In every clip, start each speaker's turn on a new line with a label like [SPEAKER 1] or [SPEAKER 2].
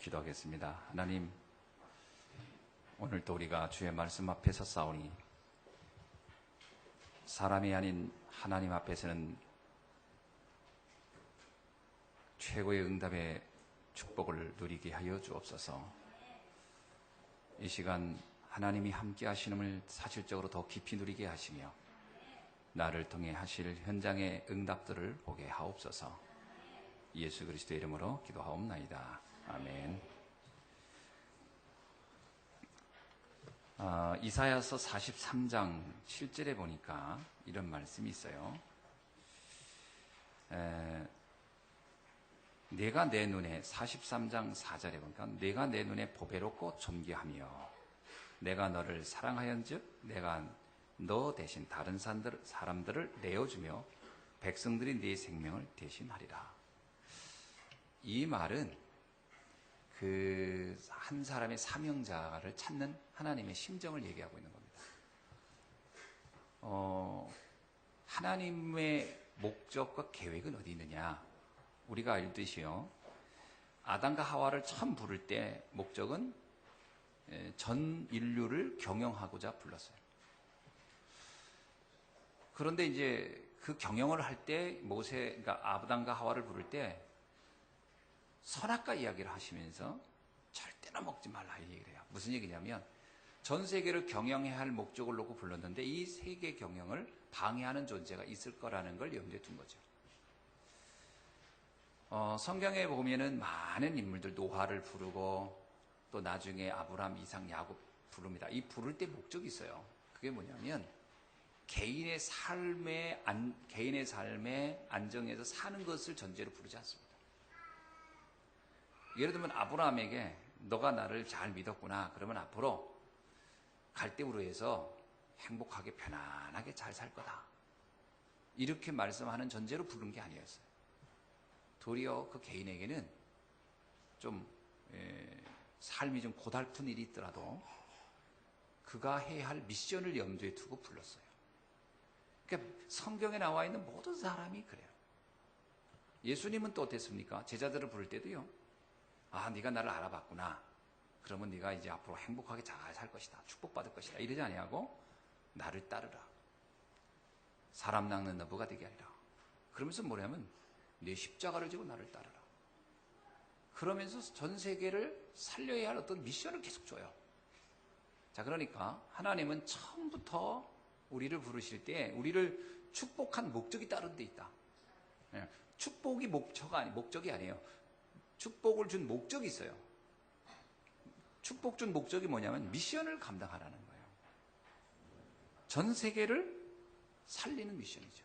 [SPEAKER 1] 기도하겠습니다. 하나님, 오늘도 우리가 주의 말씀 앞에 서싸우니 사람이 아닌 하나님 앞에서는 최고의 응답의 축복을 누리게 하여 주옵소서. 이 시간 하나님이 함께 하시는을 사실적으로 더 깊이 누리게 하시며 나를 통해 하실 현장의 응답들을 보게 하옵소서. 예수 그리스도의 이름으로 기도하옵나이다. 아멘. 이사야서 43장 7절에 보니까 이런 말씀이 있어요. 내가 내 눈에 43장 4절에 보니까 내가 내 눈에 보배롭고 존귀하며 내가 너를 사랑하연즉 내가 너 대신 다른 사람들을 내어주며 백성들이 네 생명을 대신하리라. 이 말은 그 한 사람의 사명자를 찾는 하나님의 심정을 얘기하고 있는 겁니다. 하나님의 목적과 계획은 어디 있느냐? 우리가 알듯이요, 아담과 하와를 처음 부를 때 목적은 전 인류를 경영하고자 불렀어요. 그런데 이제 그 경영을 할 때 그러니까 아담과 하와를 부를 때 선악과 이야기를 하시면서 절대나 먹지 말라 이 얘기를 해요. 무슨 얘기냐면 전 세계를 경영해야 할 목적을 놓고 불렀는데 이 세계 경영을 방해하는 존재가 있을 거라는 걸 염두에 둔 거죠. 성경에 보면은 많은 인물들, 노아를 부르고 또 나중에 아브라함, 이삭, 야곱 부릅니다. 이 부를 때 목적이 있어요. 그게 뭐냐면 개인의 삶의 안정에서 사는 것을 전제로 부르지 않습니다. 예를 들면 아브라함에게 너가 나를 잘 믿었구나. 그러면 앞으로 갈대우르 해서 행복하게 편안하게 잘 살 거다. 이렇게 말씀하는 전제로 부른 게 아니었어요. 도리어 그 개인에게는 좀 삶이 좀 고달픈 일이 있더라도 그가 해야 할 미션을 염두에 두고 불렀어요. 그러니까 성경에 나와 있는 모든 사람이 그래요. 예수님은 또 어땠습니까? 제자들을 부를 때도요, 네가 나를 알아봤구나. 그러면 네가 이제 앞으로 행복하게 잘 살 것이다. 축복받을 것이다. 이러지 아니하고 나를 따르라. 사람 낚는 너부가 되게 하리라. 그러면서 뭐냐면 내 십자가를 지고 나를 따르라. 그러면서 전 세계를 살려야 할 어떤 미션을 계속 줘요. 자, 그러니까 하나님은 처음부터 우리를 부르실 때 우리를 축복한 목적이 다른 데 있다. 축복이 목적이 아니에요. 축복을 준 목적이 있어요. 축복 준 목적이 뭐냐면 미션을 감당하라는 거예요. 전 세계를 살리는 미션이죠.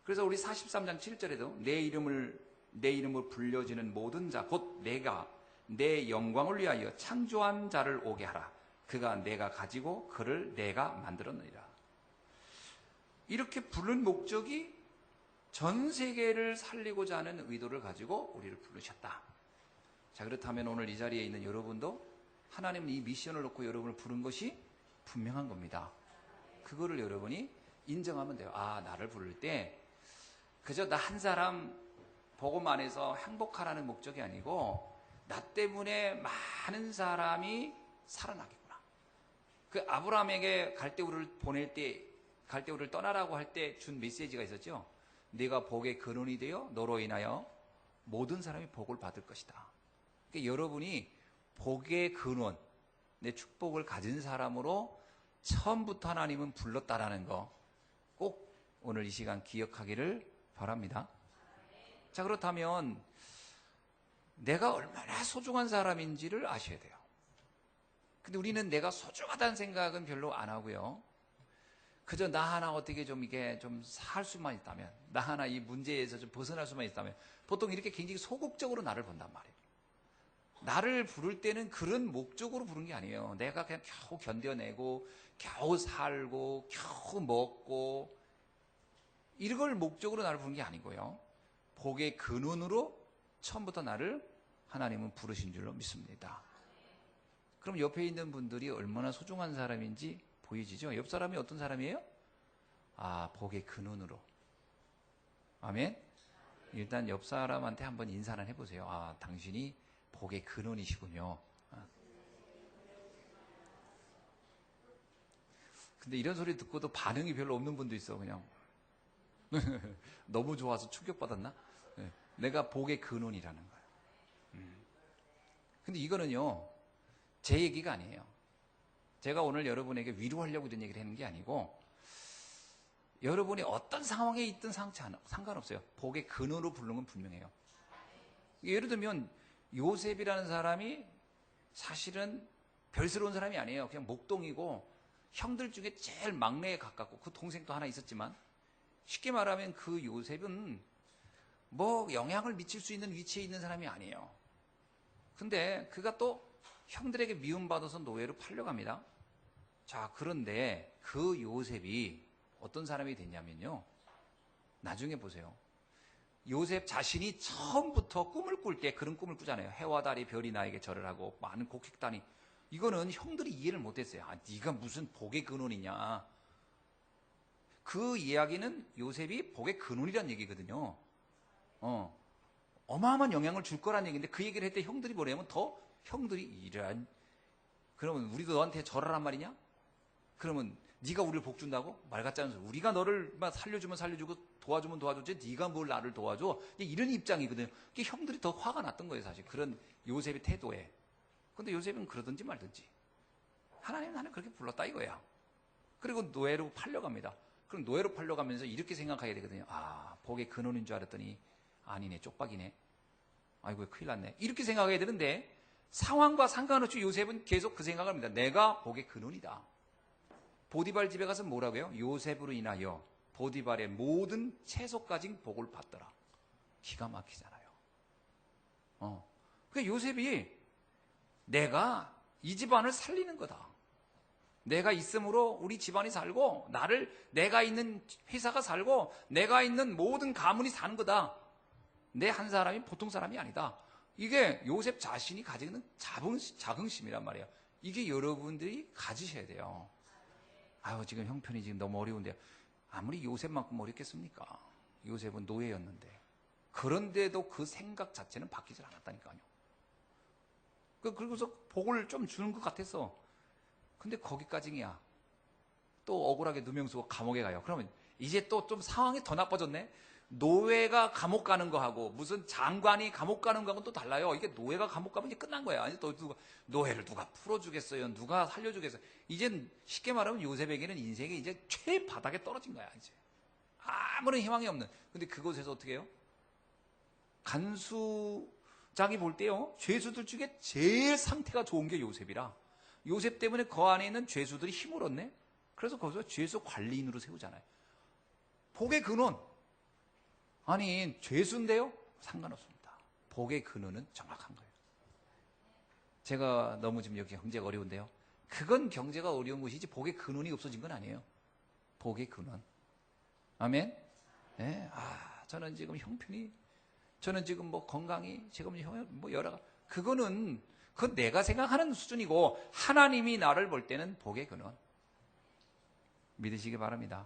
[SPEAKER 1] 그래서 우리 43장 7절에도 내 이름을 불려지는 모든 자 곧 내가 내 영광을 위하여 창조한 자를 오게 하라. 그가 내가 가지고 그를 내가 만들었느니라. 이렇게 부른 목적이 전 세계를 살리고자 하는 의도를 가지고 우리를 부르셨다. 자, 그렇다면 오늘 이 자리에 있는 여러분도 하나님은 이 미션을 놓고 여러분을 부른 것이 분명한 겁니다. 그거를 여러분이 인정하면 돼요. 나를 부를 때 그저 나 한 사람 복음 안에서 행복하라는 목적이 아니고 나 때문에 많은 사람이 살아나겠구나. 그 아브라함에게 갈대우를 떠나라고 할 때 준 메시지가 있었죠. 네가 복의 근원이 되어 너로 인하여 모든 사람이 복을 받을 것이다. 그러니까 여러분이 복의 근원, 내 축복을 가진 사람으로 처음부터 하나님은 불렀다라는 거 꼭 오늘 이 시간 기억하기를 바랍니다. 자, 그렇다면 내가 얼마나 소중한 사람인지를 아셔야 돼요. 근데 우리는 내가 소중하다는 생각은 별로 안 하고요. 그저 나 하나 어떻게 좀 이게 좀 살 수만 있다면, 나 하나 이 문제에서 좀 벗어날 수만 있다면, 보통 이렇게 굉장히 소극적으로 나를 본단 말이에요. 나를 부를 때는 그런 목적으로 부른 게 아니에요. 내가 그냥 겨우 견뎌내고, 겨우 살고, 겨우 먹고, 이걸 목적으로 나를 부른 게 아니고요. 복의 근원으로 처음부터 나를 하나님은 부르신 줄로 믿습니다. 그럼 옆에 있는 분들이 얼마나 소중한 사람인지 보이시죠? 옆 사람이 어떤 사람이에요? 복의 근원으로. 아멘? 일단 옆 사람한테 한번 인사를 해보세요. 당신이 복의 근원이시군요. 근데 이런 소리 듣고도 반응이 별로 없는 분도 있어. 그냥 너무 좋아서 충격받았나? 내가 복의 근원이라는 거예요. 근데 이거는요, 제 얘기가 아니에요. 제가 오늘 여러분에게 위로하려고 이런 얘기를 하는 게 아니고, 여러분이 어떤 상황에 있든 상관없어요. 복의 근원으로 부르는 건 분명해요. 예를 들면 요셉이라는 사람이 사실은 별스러운 사람이 아니에요. 그냥 목동이고 형들 중에 제일 막내에 가깝고, 그 동생도 하나 있었지만, 쉽게 말하면 그 요셉은 뭐 영향을 미칠 수 있는 위치에 있는 사람이 아니에요. 근데 그가 또 형들에게 미움받아서 노예로 팔려갑니다. 자, 그런데 그 요셉이 어떤 사람이 됐냐면요, 나중에 보세요. 요셉 자신이 처음부터 꿈을 꿀 때 그런 꿈을 꾸잖아요. 해와 달이 별이 나에게 절을 하고 많은 곡식단이. 이거는 형들이 이해를 못했어요. 아, 네가 무슨 복의 근원이냐. 그 이야기는 요셉이 복의 근원이란 얘기거든요. 어마어마한 영향을 줄 거란 얘기인데, 그 얘기를 했을 때 형들이 뭐냐면, 더 형들이 이런, 그러면 우리도 너한테 절하란 말이냐? 그러면 네가 우리를 복 준다고? 말 같지 않은 소리. 우리가 너를 살려주면 살려주고 도와주면 도와주지, 네가 뭘 나를 도와줘? 이런 입장이거든요. 그게 형들이 더 화가 났던 거예요, 사실. 그런 요셉의 태도에. 근데 요셉은 그러든지 말든지, 하나님은 나는 그렇게 불렀다 이거야. 그리고 노예로 팔려갑니다. 그럼 노예로 팔려가면서 이렇게 생각하게 되거든요. 아, 복의 근원인 줄 알았더니 아니네, 쪽박이네. 아이고, 큰일 났네. 이렇게 생각하게 되는데, 상황과 상관없이 요셉은 계속 그 생각을 합니다. 내가 복의 근원이다. 보디발 집에 가서 뭐라고 해요? 요셉으로 인하여 보디발의 모든 채소까지 복을 받더라. 기가 막히잖아요. 그러니까 요셉이 내가 이 집안을 살리는 거다. 내가 있음으로 우리 집안이 살고, 내가 있는 회사가 살고, 내가 있는 모든 가문이 사는 거다. 내 한 사람이 보통 사람이 아니다. 이게 요셉 자신이 가지고 있는 자긍심이란 말이에요. 이게 여러분들이 가지셔야 돼요. 아유, 지금 형편이 지금 너무 어려운데요. 아무리 요셉만큼 어렵겠습니까? 요셉은 노예였는데. 그런데도 그 생각 자체는 바뀌질 않았다니까요. 그리고서 복을 좀 주는 것 같았어. 근데 거기까지야. 또 억울하게 누명쓰고 감옥에 가요. 그러면 이제 또 좀 상황이 더 나빠졌네? 노예가 감옥 가는 거하고 무슨 장관이 감옥 가는 거하고는 또 달라요. 이게 노예가 감옥 가면 이제 끝난 거야. 아니, 또 노예를 누가 풀어주겠어요? 누가 살려주겠어요? 이젠 쉽게 말하면 요셉에게는 인생이 이제 최바닥에 떨어진 거야, 이제. 아무런 희망이 없는. 근데 그곳에서 어떻게 해요? 간수장이 볼 때요, 죄수들 중에 제일 상태가 좋은 게 요셉이라. 요셉 때문에 그 안에 있는 죄수들이 힘을 얻네? 그래서 거기서 죄수 관리인으로 세우잖아요. 복의 근원. 아니, 죄수인데요? 상관없습니다. 복의 근원은 정확한 거예요. 제가 너무 지금 여기 경제가 어려운데요. 그건 경제가 어려운 것이지 복의 근원이 없어진 건 아니에요. 복의 근원. 아멘? 네? 저는 지금 형편이, 저는 지금 뭐 건강이, 지금 뭐 그건 내가 생각하는 수준이고, 하나님이 나를 볼 때는 복의 근원. 믿으시기 바랍니다.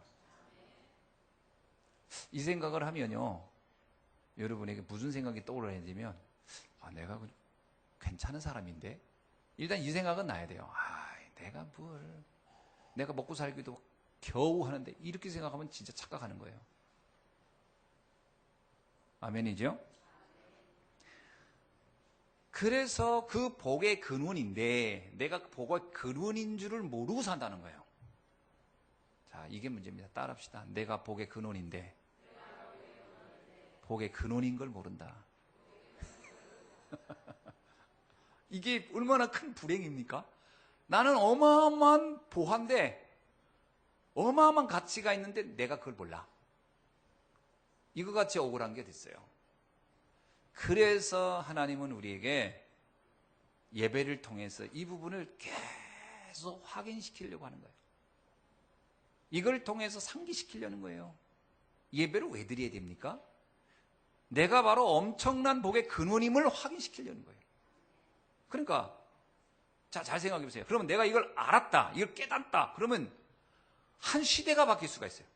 [SPEAKER 1] 이 생각을 하면요, 여러분에게 무슨 생각이 떠올라야 되면, 내가 괜찮은 사람인데? 일단 이 생각은 나야 돼요. 내가 먹고 살기도 겨우 하는데, 이렇게 생각하면 진짜 착각하는 거예요. 아멘이죠? 그래서 그 복의 근원인데, 내가 복의 근원인 줄을 모르고 산다는 거예요. 자, 이게 문제입니다. 따라합시다. 내가 복의 근원인데, 복의 근원인 걸 모른다. 이게 얼마나 큰 불행입니까? 나는 어마어마한 보화인데, 어마어마한 가치가 있는데 내가 그걸 몰라. 이거 같이 억울한 게 됐어요. 그래서 하나님은 우리에게 예배를 통해서 이 부분을 계속 확인시키려고 하는 거예요. 이걸 통해서 상기시키려는 거예요. 예배를 왜 드려야 됩니까? 내가 바로 엄청난 복의 근원임을 확인시키려는 거예요. 그러니까 자, 잘 생각해 보세요. 그러면 내가 이걸 알았다, 이걸 깨닫다, 그러면 한 시대가 바뀔 수가 있어요.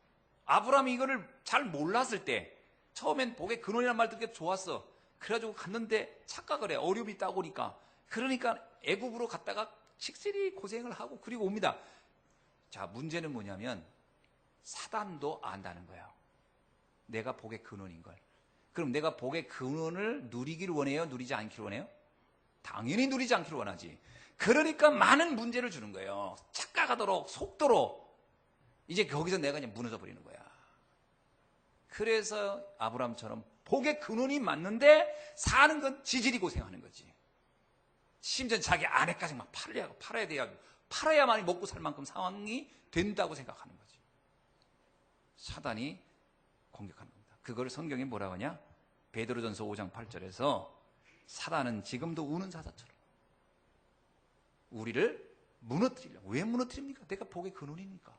[SPEAKER 1] 아브라함이 이거를 잘 몰랐을 때, 처음엔 복의 근원이라는 말 듣기 좋았어. 그래가지고 갔는데 착각을 해. 어려움이 있다고 오니까. 그러니까 애국으로 갔다가 식실히 고생을 하고 그리고 옵니다. 자, 문제는 뭐냐면 사단도 안다는 거예요. 내가 복의 근원인 걸. 그럼 내가 복의 근원을 누리기를 원해요? 누리지 않기를 원해요? 당연히 누리지 않기를 원하지. 그러니까 많은 문제를 주는 거예요. 착각하도록, 속도록. 이제 거기서 내가 그냥 무너져 버리는 거야. 그래서 아브라함처럼 복의 근원이 맞는데 사는 건 지질이 고생하는 거지. 심지어 자기 아내까지 막 팔아야 돼야, 팔아야만이 먹고 살 만큼 상황이 된다고 생각하는 거지. 사단이 공격하는 겁니다. 그걸 성경이 뭐라고 하냐? 베드로전서 5장 8절에서 사단은 지금도 우는 사자처럼 우리를 무너뜨리려고. 왜 무너뜨립니까? 내가 복의 근원이니까.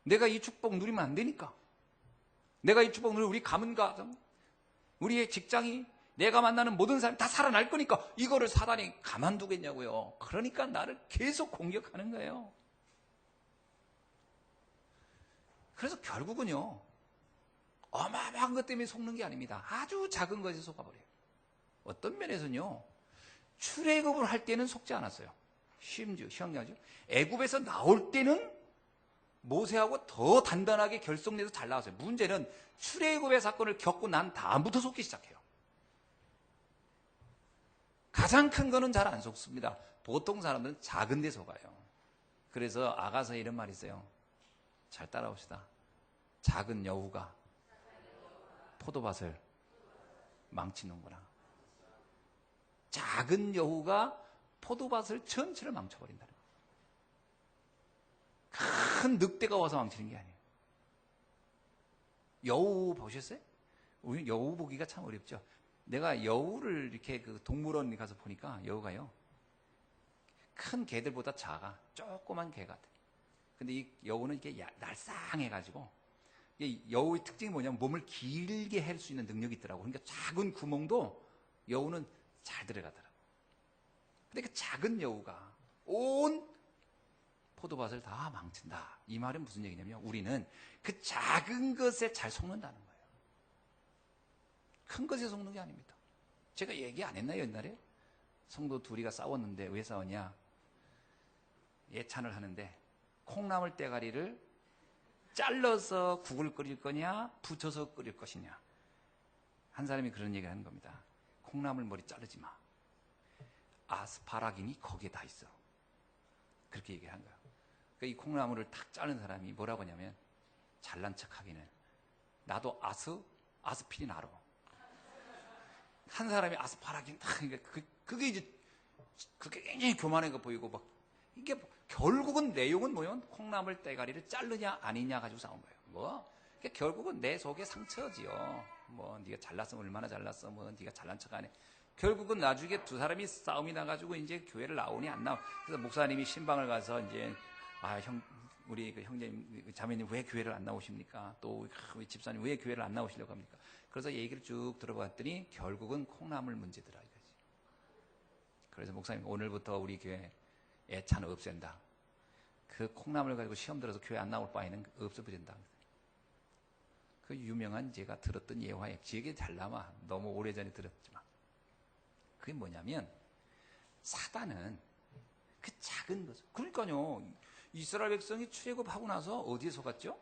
[SPEAKER 1] 내가 이 축복 누리면 안 되니까. 내가 이 축복 누리면 우리 가문 가정, 우리의 직장이, 내가 만나는 모든 사람이 다 살아날 거니까 이거를 사단이 가만두겠냐고요. 그러니까 나를 계속 공격하는 거예요. 그래서 결국은요, 어마어마한 것 때문에 속는 게 아닙니다. 아주 작은 것에 속아버려요. 어떤 면에서는요, 출애굽을 할 때는 속지 않았어요. 심지어 희한하죠. 애굽에서 나올 때는 모세하고 더 단단하게 결속내서 잘 나왔어요. 문제는 출애굽의 사건을 겪고 난 다음부터 속기 시작해요. 가장 큰 거는 잘 안 속습니다. 보통 사람들은 작은 데 속아요. 그래서 아가서에 이런 말이 있어요. 잘 따라옵시다. 작은 여우가 포도밭을 망치는구나. 작은 여우가 포도밭을 전체를 망쳐버린다는 거예요. 큰 늑대가 와서 망치는 게 아니에요. 여우 보셨어요? 우리 여우 보기가 참 어렵죠. 내가 여우를 이렇게 그 동물원 가서 보니까 여우가요, 큰 개들보다 작아. 조그만 개 같아. 근데 이 여우는 이렇게 날쌍해가지고, 이 여우의 특징이 뭐냐면 몸을 길게 할 수 있는 능력이 있더라고. 그러니까 작은 구멍도 여우는 잘 들어가더라고. 근데 그 작은 여우가 온 포도밭을 다 망친다. 이 말은 무슨 얘기냐면 우리는 그 작은 것에 잘 속는다는 거예요. 큰 것에 속는 게 아닙니다. 제가 얘기 안 했나요, 옛날에? 성도 둘이가 싸웠는데 왜 싸웠냐? 예찬을 하는데 콩나물 대가리를 잘라서 국을 끓일 거냐, 부쳐서 끓일 것이냐. 한 사람이 그런 얘기를 하는 겁니다. 콩나물 머리 자르지 마. 아스파라긴이 거기에 다 있어. 그렇게 얘기를 한 거야. 그러니까 이 콩나물을 탁 자른 사람이 뭐라고 하냐면, 잘난 척 하기는 나도 아스피린 알아. 한 사람이 아스파라긴 딱, 그러니까 그게 이제 그게 굉장히 교만해 보이고 막 이게 결국은 내용은 뭐냐면 콩나물 대가리를 자르냐 아니냐 가지고 싸운 거예요. 뭐 그러니까 결국은 내 속에 상처지요. 뭐 네가 잘났으면 얼마나 잘났어. 뭐 네가 잘난 척하네. 결국은 나중에 두 사람이 싸움이 나가지고 이제 교회를 나오니 안 나오. 그래서 목사님이 신방을 가서 이제 우리 그 형제님, 자매님 왜 교회를 안 나오십니까? 또 우리 집사님 왜 교회를 안 나오시려고 합니까? 그래서 얘기를 쭉 들어봤더니 결국은 콩나물 문제더라 이거지. 그래서 목사님 오늘부터 우리 교회 애찬 없앤다. 그 콩나물 가지고 시험 들어서 교회 안 나올 바에는 없어버린다. 그 유명한 제가 들었던 예화에 지역에 잘 남아. 너무 오래전에 들었지만 그게 뭐냐면 사단은 그 작은 것. 그러니까요, 이스라엘 백성이 출애굽하고 나서 어디에 속았죠?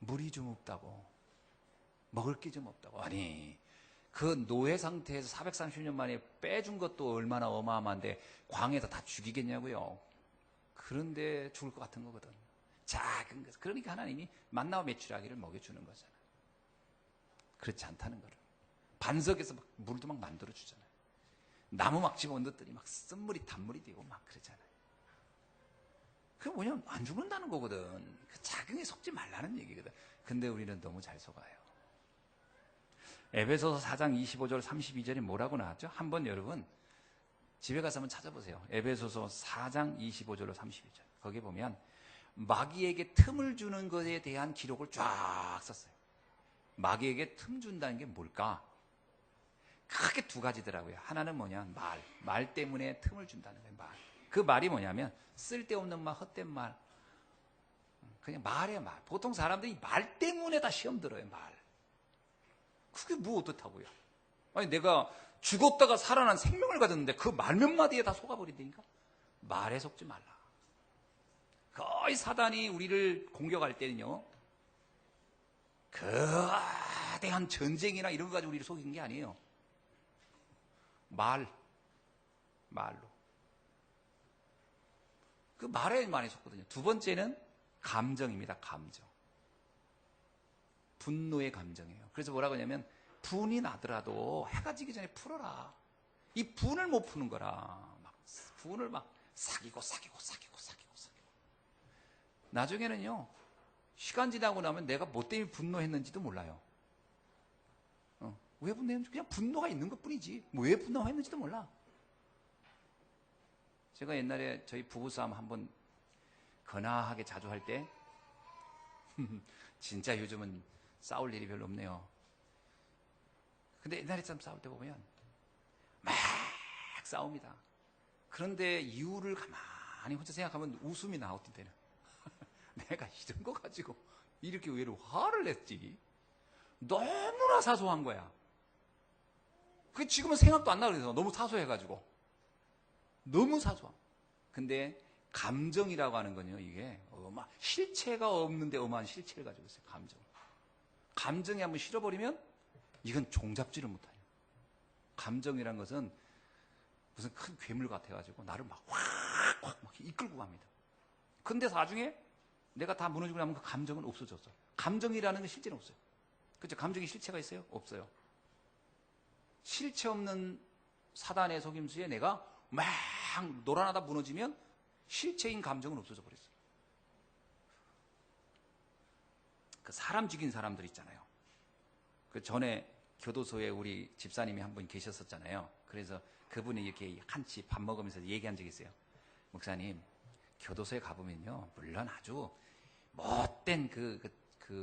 [SPEAKER 1] 물이 좀 없다고, 먹을 게 좀 없다고. 아니, 그 노예 상태에서 430년 만에 빼준 것도 얼마나 어마어마한데 광에다 다 죽이겠냐고요. 그런데 죽을 것 같은 거거든. 작은 것. 그러니까 하나님이 만나와 메추라기를 먹여주는 거잖아. 그렇지 않다는 거를. 반석에서 막 물도 막 만들어주잖아요. 나무 막 집어넣었더니 막 쓴물이 단물이 되고 막 그러잖아요. 그게 뭐냐면 안 죽는다는 거거든. 그 작은 게 속지 말라는 얘기거든. 근데 우리는 너무 잘 속아요. 에베소서 4장 25절 32절이 뭐라고 나왔죠? 한번 여러분 집에 가서 한번 찾아보세요. 에베소서 4장 25절로 32절. 거기 보면 마귀에게 틈을 주는 것에 대한 기록을 쫙 썼어요. 마귀에게 틈 준다는 게 뭘까? 크게 두 가지더라고요. 하나는 뭐냐? 말 때문에 틈을 준다는 거예요. 말. 그 말이 뭐냐면 쓸데없는 말, 헛된 말. 그냥 말이에요, 말. 보통 사람들이 말 때문에 다 시험 들어요, 말. 그게 뭐 어떻다고요? 아니 내가 죽었다가 살아난 생명을 가졌는데 그 말 몇 마디에 다 속아버린다니까? 말에 속지 말라. 거의 사단이 우리를 공격할 때는요, 거대한 전쟁이나 이런 거 가지고 우리를 속인 게 아니에요. 말로. 그 말에 많이 속거든요. 두 번째는 감정입니다. 감정. 분노의 감정이에요. 그래서 뭐라고 하냐면 분이 나더라도 해가 지기 전에 풀어라. 이 분을 못 푸는 거라. 분을 막 사귀고. 나중에는요, 시간 지나고 나면 내가 뭐 때문에 분노했는지도 몰라요. 왜 분노했는지 그냥 분노가 있는 것 뿐이지. 뭐 왜 분노했는지도 몰라. 제가 옛날에 저희 부부싸움 한번 거나하게 자주 할 때, 진짜 요즘은 싸울 일이 별로 없네요. 근데 옛날에 참 싸울 때 보면 막 싸웁니다. 그런데 이유를 가만히 혼자 생각하면 웃음이 나올 때는 내가 이런 거 가지고 이렇게 왜 화를 냈지? 너무나 사소한 거야. 그게 지금은 생각도 안 나. 그래서 너무 사소해가지고. 너무 사소한. 근데 감정이라고 하는 건요, 이게 실체가 없는데 어마한 실체를 가지고 있어요. 감정이 한번 실어버리면 이건 종잡지를 못해요. 감정이란 것은 무슨 큰 괴물 같아가지고 나를 막 이끌고 갑니다. 근데 나중에 내가 다 무너지고 나면 그 감정은 없어졌어. 감정이라는 건 실제는 없어요. 그렇죠? 감정이 실체가 있어요? 없어요. 실체 없는 사단의 속임수에 내가 막 놀아나다 무너지면 실체인 감정은 없어져 버렸어요. 그 사람 죽인 사람들 있잖아요. 그 전에 교도소에 우리 집사님이 한 분 계셨었잖아요. 그래서 그분이 이렇게 한치 밥 먹으면서 얘기한 적이 있어요. 목사님, 교도소에 가보면요, 물론 아주 못된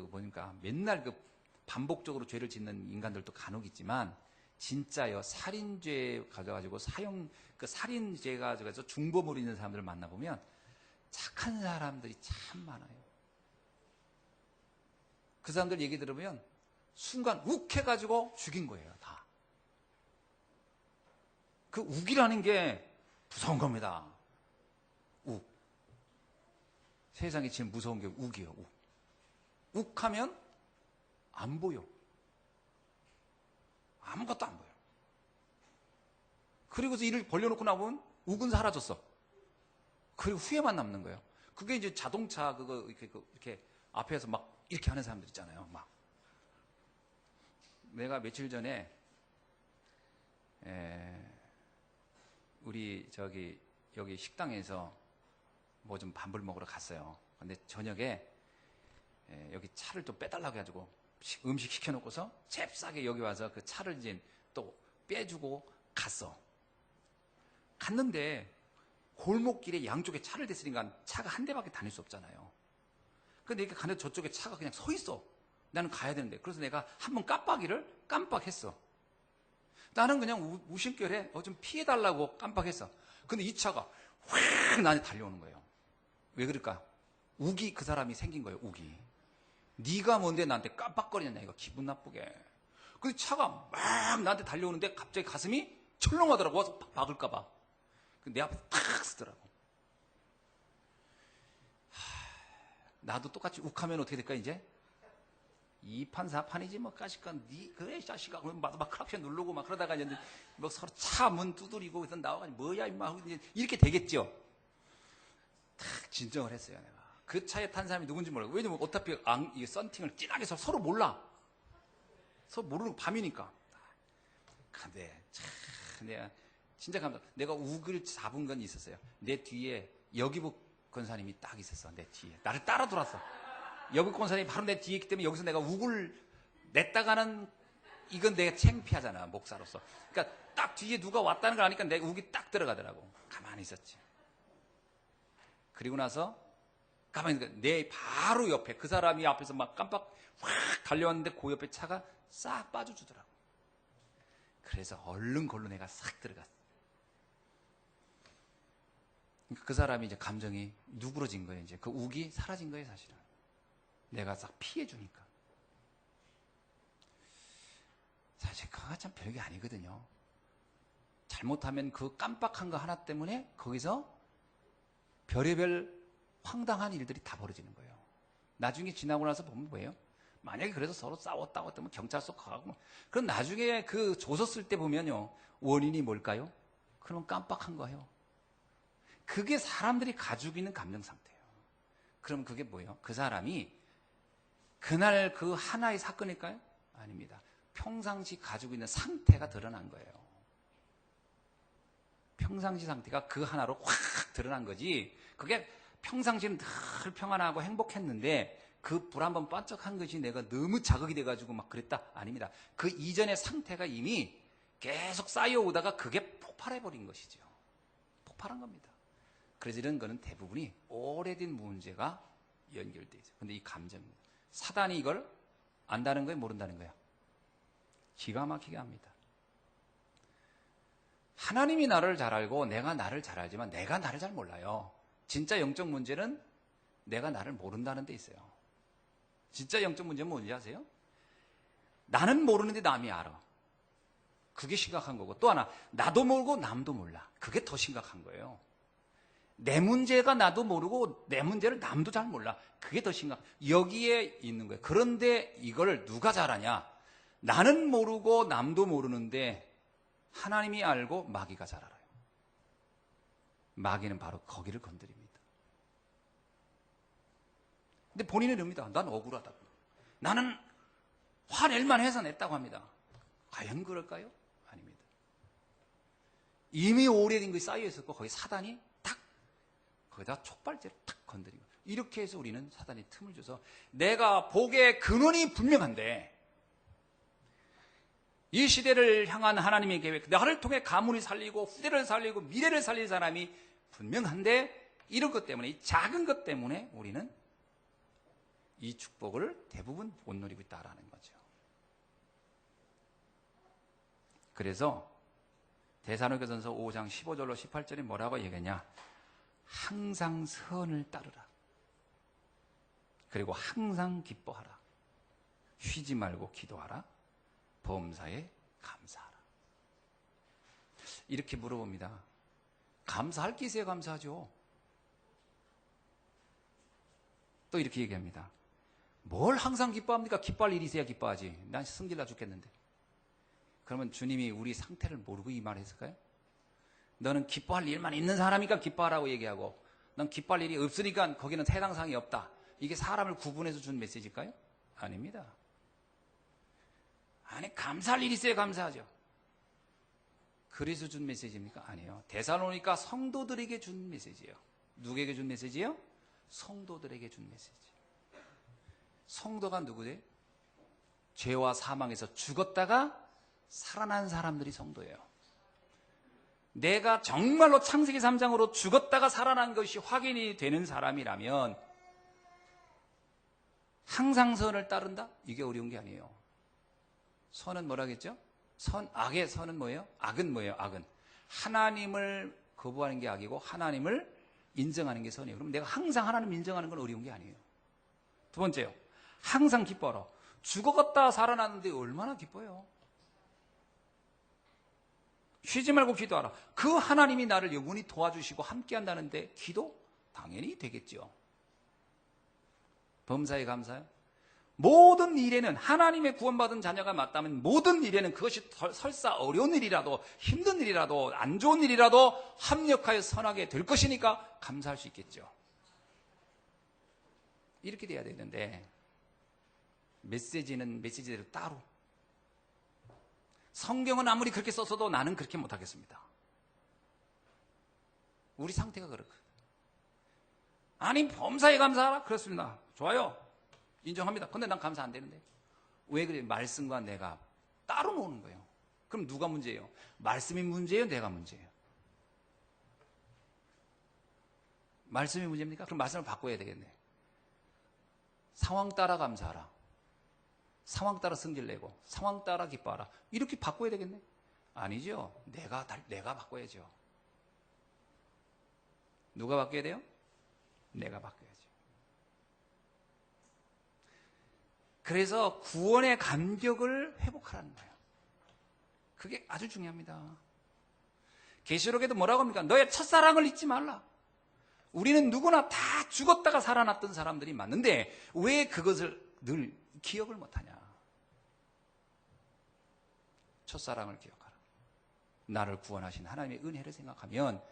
[SPEAKER 1] 뭡니까, 맨날 반복적으로 죄를 짓는 인간들도 간혹 있지만, 진짜요, 살인죄 가져가지고 살인죄 가져가서 중범으로 있는 사람들을 만나보면 착한 사람들이 참 많아요. 그 사람들 얘기 들으면 순간 욱해가지고 죽인 거예요, 다. 그 욱이라는 게 무서운 겁니다. 욱. 세상에 제일 무서운 게 욱이에요, 욱. 욱하면 안 보여. 아무것도 안 보여. 그리고서 이를 벌려놓고 나보면 욱은 사라졌어. 그리고 후회만 남는 거예요. 그게 이제 자동차 이렇게 앞에서 막 이렇게 하는 사람들 있잖아요. 막. 내가 며칠 전에 우리 여기 식당에서 뭐 좀 밥을 먹으러 갔어요. 근데 저녁에 여기 차를 좀 빼달라고 해가지고 음식 시켜놓고서 잽싸게 여기 와서 그 차를 이제 또 빼주고 갔는데 골목길에 양쪽에 차를 댔으니까 차가 한 대밖에 다닐 수 없잖아요. 근데 이렇게 가는데 저쪽에 차가 그냥 서 있어. 나는 가야 되는데. 그래서 내가 한번 깜빡했어. 나는 그냥 무심결에 좀 피해달라고 깜빡했어. 근데 이 차가 확 나한테 달려오는 거예요. 왜 그럴까? 욱이 그 사람이 생긴 거예요. 욱이. 네가 뭔데 나한테 깜빡거리냐, 이거 기분 나쁘게. 근데 차가 막 나한테 달려오는데 갑자기 가슴이 철렁하더라고. 와서 팍 박을까 봐. 내 앞에 탁 쓰더라고. 나도 똑같이 욱하면 어떻게 될까 이제? 2판 4판이지 뭐 까짓건 그래 자식아 막 클락션 누르고 막 그러다가 이제 뭐 서로 차 문 두드리고 그래서 나와가지고 뭐야 임마 하고 이제 이렇게 되겠죠. 탁 진정을 했어요. 내가 그 차에 탄 사람이 누군지 모르고. 왜냐면 어차피 이 썬팅을 진하게 해서 서로 몰라. 서로 모르는 밤이니까. 근데 참 내가 진짜 감사. 내가 욱을 잡은 건 있었어요. 내 뒤에 여기복 권사님이 딱 있었어. 내 뒤에 나를 따라 돌았어. 여기복 권사님이 바로 내 뒤에 있기 때문에 여기서 내가 욱을 냈다가는 이건 내가 창피하잖아, 목사로서. 그러니까 딱 뒤에 누가 왔다는 걸 아니까 내가 욱이 딱 들어가더라고. 가만히 있었지. 그리고 나서 가만히 있으니까 내 바로 옆에 그 사람이 앞에서 막 깜빡 확 달려왔는데 그 옆에 차가 싹 빠져주더라고. 그래서 얼른 걸로 내가 싹 들어갔어. 그 사람이 이제 감정이 누그러진 거예요. 이제 그 욱이 사라진 거예요, 사실은. 내가 싹 피해주니까. 사실 그거 참 별게 아니거든요. 잘못하면 그 깜빡한 거 하나 때문에 거기서 별의별 황당한 일들이 다 벌어지는 거예요. 나중에 지나고 나서 보면 뭐예요? 만약에 그래서 서로 싸웠다고 했다면 경찰서 가고, 그럼 나중에 그 조서 쓸 때 보면요, 원인이 뭘까요? 그럼 깜빡한 거예요. 그게 사람들이 가지고 있는 감정 상태예요. 그럼 그게 뭐예요? 그 사람이 그날 그 하나의 사건일까요? 아닙니다. 평상시 가지고 있는 상태가 드러난 거예요. 평상시 상태가 그 하나로 확 드러난 거지. 그게 평상시는 늘 평안하고 행복했는데 그 불 한번 반짝한 것이 내가 너무 자극이 돼가지고 막 그랬다? 아닙니다. 그 이전의 상태가 이미 계속 쌓여오다가 그게 폭발해버린 것이죠. 폭발한 겁니다. 그래서 이런 거는 대부분이 오래된 문제가 연결되어 있어요. 근데 이 감정입니다. 사단이 이걸 안다는 거예요? 모른다는 거예요? 기가 막히게 합니다. 하나님이 나를 잘 알고 내가 나를 잘 알지만 내가 나를 잘 몰라요. 진짜 영적 문제는 내가 나를 모른다는 데 있어요. 진짜 영적 문제는 뭔지 아세요? 나는 모르는데 남이 알아. 그게 심각한 거고, 또 하나 나도 모르고 남도 몰라. 그게 더 심각한 거예요. 내 문제가 나도 모르고 내 문제를 남도 잘 몰라. 그게 더 심각. 여기에 있는 거예요. 그런데 이걸 누가 잘 아냐? 나는 모르고 남도 모르는데 하나님이 알고 마귀가 잘 알아요. 마귀는 바로 거기를 건드립니다. 근데 본인은 이럽니다. 난 억울하다고. 나는 화낼만 해서 냈다고 합니다. 과연 그럴까요? 아닙니다. 이미 오래된 것이 쌓여있었고 거기 사단이 탁 거기다 촉발제를 탁 건드리고, 이렇게 해서 우리는 사단이 틈을 줘서 내가 복의 근원이 분명한데 이 시대를 향한 하나님의 계획, 나를 통해 가문이 살리고 후대를 살리고 미래를 살릴 사람이 분명한데 이런 것 때문에, 이 작은 것 때문에 우리는 이 축복을 대부분 못 누리고 있다라는 거죠. 그래서 데살로니가전서 5장 15절로 18절에 뭐라고 얘기하냐? 항상 선을 따르라. 그리고 항상 기뻐하라. 쉬지 말고 기도하라. 범사에 감사하라. 이렇게 물어봅니다. 감사할 게 있어야 감사하죠. 또 이렇게 얘기합니다. 뭘 항상 기뻐합니까? 기뻐할 일이 있어야 기뻐하지. 난 승질나 죽겠는데. 그러면 주님이 우리 상태를 모르고 이 말을 했을까요? 너는 기뻐할 일만 있는 사람이니까 기뻐하라고 얘기하고, 넌 기뻐할 일이 없으니까 거기는 해당 사항이 없다. 이게 사람을 구분해서 준 메시지일까요? 아닙니다. 아니, 감사할 일이 있어야 감사하죠. 그래서 준 메시지입니까? 아니에요. 데살로니가 성도들에게 준 메시지예요. 누구에게 준 메시지예요? 성도들에게 준 메시지. 성도가 누구예요? 죄와 사망에서 죽었다가 살아난 사람들이 성도예요. 내가 정말로 창세기 3장으로 죽었다가 살아난 것이 확인이 되는 사람이라면 항상 선을 따른다? 이게 어려운 게 아니에요. 선은 뭐라겠죠? 악의 선은 뭐예요? 악은 뭐예요? 악은 하나님을 거부하는 게 악이고 하나님을 인정하는 게 선이에요. 그럼 내가 항상 하나님을 인정하는 건 어려운 게 아니에요. 두 번째요, 항상 기뻐하라. 죽어갔다 살아났는데 얼마나 기뻐요. 쉬지 말고 기도하라. 그 하나님이 나를 영원히 도와주시고 함께한다는데 기도? 당연히 되겠죠. 범사에 감사요. 모든 일에는, 하나님의 구원받은 자녀가 맞다면 모든 일에는 그것이 설사 어려운 일이라도 힘든 일이라도 안 좋은 일이라도 합력하여 선하게 될 것이니까 감사할 수 있겠죠. 이렇게 돼야 되는데 메시지는 메시지대로 따로, 성경은 아무리 그렇게 썼어도 나는 그렇게 못하겠습니다. 우리 상태가 그렇거든. 아니, 범사에 감사하라? 그렇습니다. 좋아요. 인정합니다. 근데 난 감사 안 되는데. 왜 그래? 말씀과 내가 따로 노는 거예요. 그럼 누가 문제예요? 말씀이 문제예요? 내가 문제예요? 말씀이 문제입니까? 그럼 말씀을 바꿔야 되겠네. 상황 따라 감사하라. 상황 따라 승질내고 상황 따라 기뻐하라. 이렇게 바꿔야 되겠네? 아니죠. 내가 바꿔야죠. 누가 바뀌어야 돼요? 내가 바뀌어야죠. 그래서 구원의 감격을 회복하라는 거예요. 그게 아주 중요합니다. 계시록에도 뭐라고 합니까? 너의 첫사랑을 잊지 말라. 우리는 누구나 다 죽었다가 살아났던 사람들이 맞는데 왜 그것을 늘 기억을 못하냐? 첫사랑을 기억하라. 나를 구원하신 하나님의 은혜를 생각하면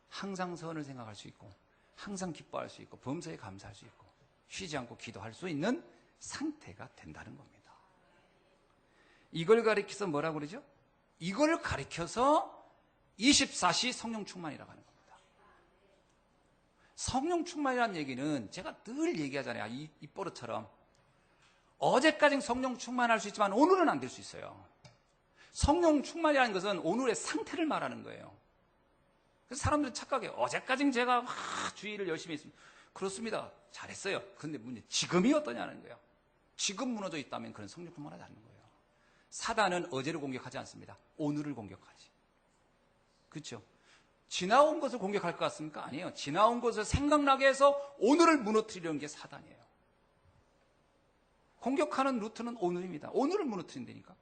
[SPEAKER 1] 항상 선을 생각할 수 있고 항상 기뻐할 수 있고 범사에 감사할 수 있고 쉬지 않고 기도할 수 있는 상태가 된다는 겁니다. 이걸 가리켜서 뭐라고 그러죠? 이걸 가리켜서 24시 성령 충만이라고 하는 겁니다. 성령 충만이라는 얘기는 제가 늘 얘기하잖아요. 이 버릇처럼. 어제까지는 성령 충만할 수 있지만 오늘은 안 될 수 있어요. 성령 충만이라는 것은 오늘의 상태를 말하는 거예요. 그래서 사람들은 착각해요. 어제까지는 제가 주의를 열심히 했습니다. 그렇습니다. 잘했어요. 근데 문제 지금이 어떠냐는 거예요. 지금 무너져 있다면 그런 성령 충만하지 않는 거예요. 사단은 어제를 공격하지 않습니다. 오늘을 공격하지. 그렇죠? 지나온 것을 공격할 것 같습니까? 아니에요. 지나온 것을 생각나게 해서 오늘을 무너뜨리려는 게 사단이에요. 공격하는 루트는 오늘입니다. 오늘을 무너뜨린다니까.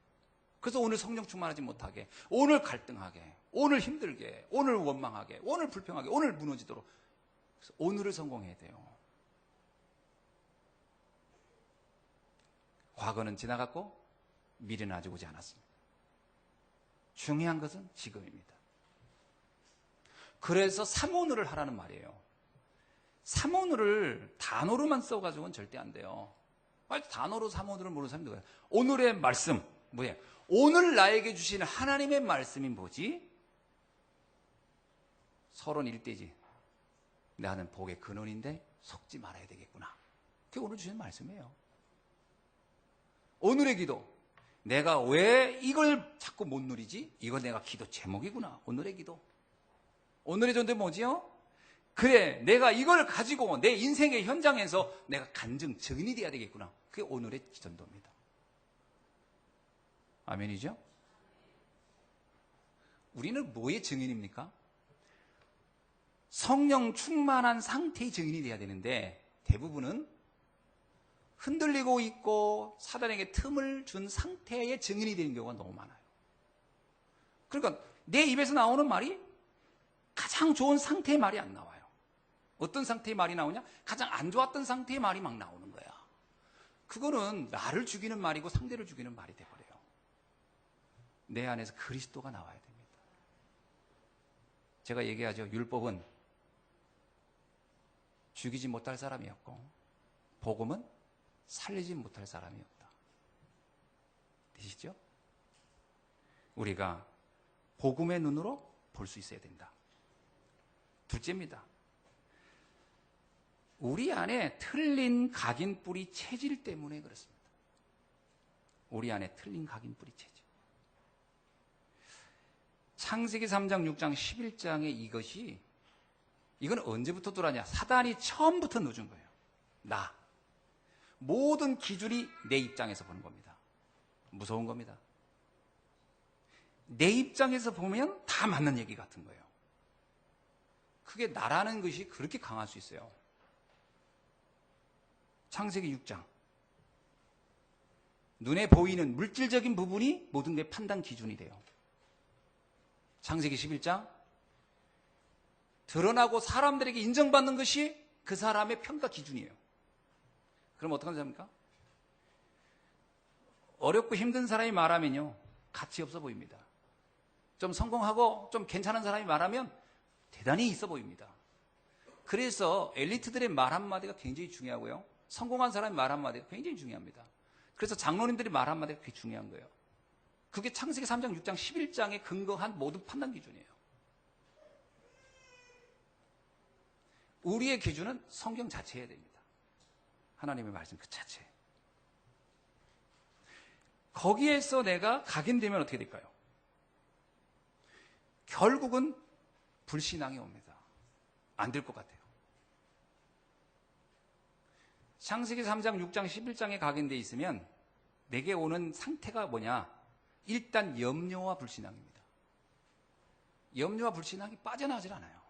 [SPEAKER 1] 그래서 오늘 성령 충만하지 못하게, 오늘 갈등하게, 오늘 힘들게, 오늘 원망하게, 오늘 불평하게, 오늘 무너지도록. 그래서 오늘을 성공해야 돼요. 과거는 지나갔고 미래는 아직 오지 않았습니다. 중요한 것은 지금입니다. 그래서 삼오늘을 하라는 말이에요. 삼오늘을 단어로만 써가지고는 절대 안 돼요. 단어로 삼오늘을 모르는 사람이 누구예요? 오늘의 말씀 뭐예요? 오늘 나에게 주시는 하나님의 말씀이 뭐지? 서론 1대지. 나는 복의 근원인데 속지 말아야 되겠구나. 그게 오늘 주시는 말씀이에요. 오늘의 기도. 내가 왜 이걸 자꾸 못 누리지? 이건 내가 기도 제목이구나. 오늘의 기도. 오늘의 전도는 뭐지요? 그래, 내가 이걸 가지고 내 인생의 현장에서 내가 간증, 증인이 돼야 되겠구나. 그게 오늘의 전도입니다. 아멘이죠? 우리는 뭐의 증인입니까? 성령 충만한 상태의 증인이 돼야 되는데 대부분은 흔들리고 있고 사단에게 틈을 준 상태의 증인이 되는 경우가 너무 많아요. 그러니까 내 입에서 나오는 말이 가장 좋은 상태의 말이 안 나와요. 어떤 상태의 말이 나오냐? 가장 안 좋았던 상태의 말이 막 나오는 거야. 그거는 나를 죽이는 말이고 상대를 죽이는 말이 돼버려요. 내 안에서 그리스도가 나와야 됩니다. 제가 얘기하죠. 율법은 죽이지 못할 사람이었고 복음은 살리지 못할 사람이었다. 되시죠? 우리가 복음의 눈으로 볼 수 있어야 된다. 둘째입니다. 우리 안에 틀린 각인뿌리 체질 때문에 그렇습니다. 우리 안에 틀린 각인뿌리 체질. 창세기 3장, 6장, 11장에 이건 언제부터 들어왔냐? 사단이 처음부터 넣어준 거예요. 모든 기준이 내 입장에서 보는 겁니다. 무서운 겁니다. 내 입장에서 보면 다 맞는 얘기 같은 거예요. 그게 나라는 것이 그렇게 강할 수 있어요. 창세기 6장. 눈에 보이는 물질적인 부분이 모든 게 판단 기준이 돼요. 창세기 11장. 드러나고 사람들에게 인정받는 것이 그 사람의 평가 기준이에요. 그럼 어떻게 합니까? 어렵고 힘든 사람이 말하면요, 가치 없어 보입니다. 좀 성공하고 좀 괜찮은 사람이 말하면 대단히 있어 보입니다. 그래서 엘리트들의 말 한마디가 굉장히 중요하고요. 성공한 사람의 말 한마디가 굉장히 중요합니다. 그래서 장로님들의 말 한마디가 그게 중요한 거예요. 그게 창세기 3장, 6장, 11장에 근거한 모든 판단 기준이에요. 우리의 기준은 성경 자체여야 됩니다. 하나님의 말씀 그 자체. 거기에서 내가 각인되면 어떻게 될까요? 결국은 불신앙이 옵니다. 안 될 것 같아요. 창세기 3장, 6장, 11장에 각인되어 있으면 내게 오는 상태가 뭐냐? 일단 염려와 불신앙입니다. 염려와 불신앙이 빠져나가질 않아요.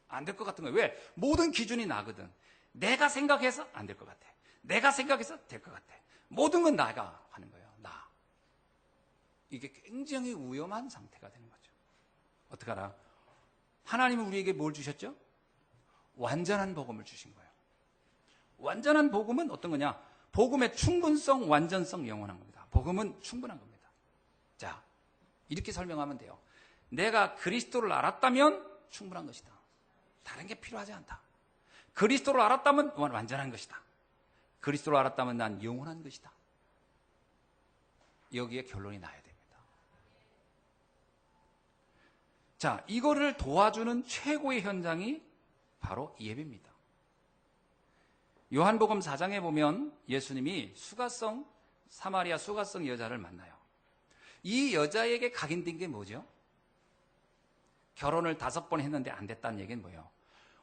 [SPEAKER 1] 안 될 것 같은 거예요. 왜? 모든 기준이 나거든. 내가 생각해서 안 될 것 같아. 내가 생각해서 될 것 같아. 모든 건 나가 하는 거예요. 나. 이게 굉장히 위험한 상태가 되는 거죠. 어떡하라? 하나님은 우리에게 뭘 주셨죠? 완전한 복음을 주신 거예요. 완전한 복음은 어떤 거냐? 복음의 충분성, 완전성, 영원한 겁니다. 복음은 충분한 겁니다. 자, 이렇게 설명하면 돼요. 내가 그리스도를 알았다면 충분한 것이다. 다른 게 필요하지 않다. 그리스도를 알았다면 완전한 것이다. 그리스도를 알았다면 난 영원한 것이다. 여기에 결론이 나야 됩니다. 자, 이거를 도와주는 최고의 현장이 바로 예배입니다. 요한복음 4장에 보면 예수님이 사마리아 수가성 여자를 만나요. 이 여자에게 각인된 게 뭐죠? 결혼을 5번 했는데 안 됐다는 얘기는 뭐예요?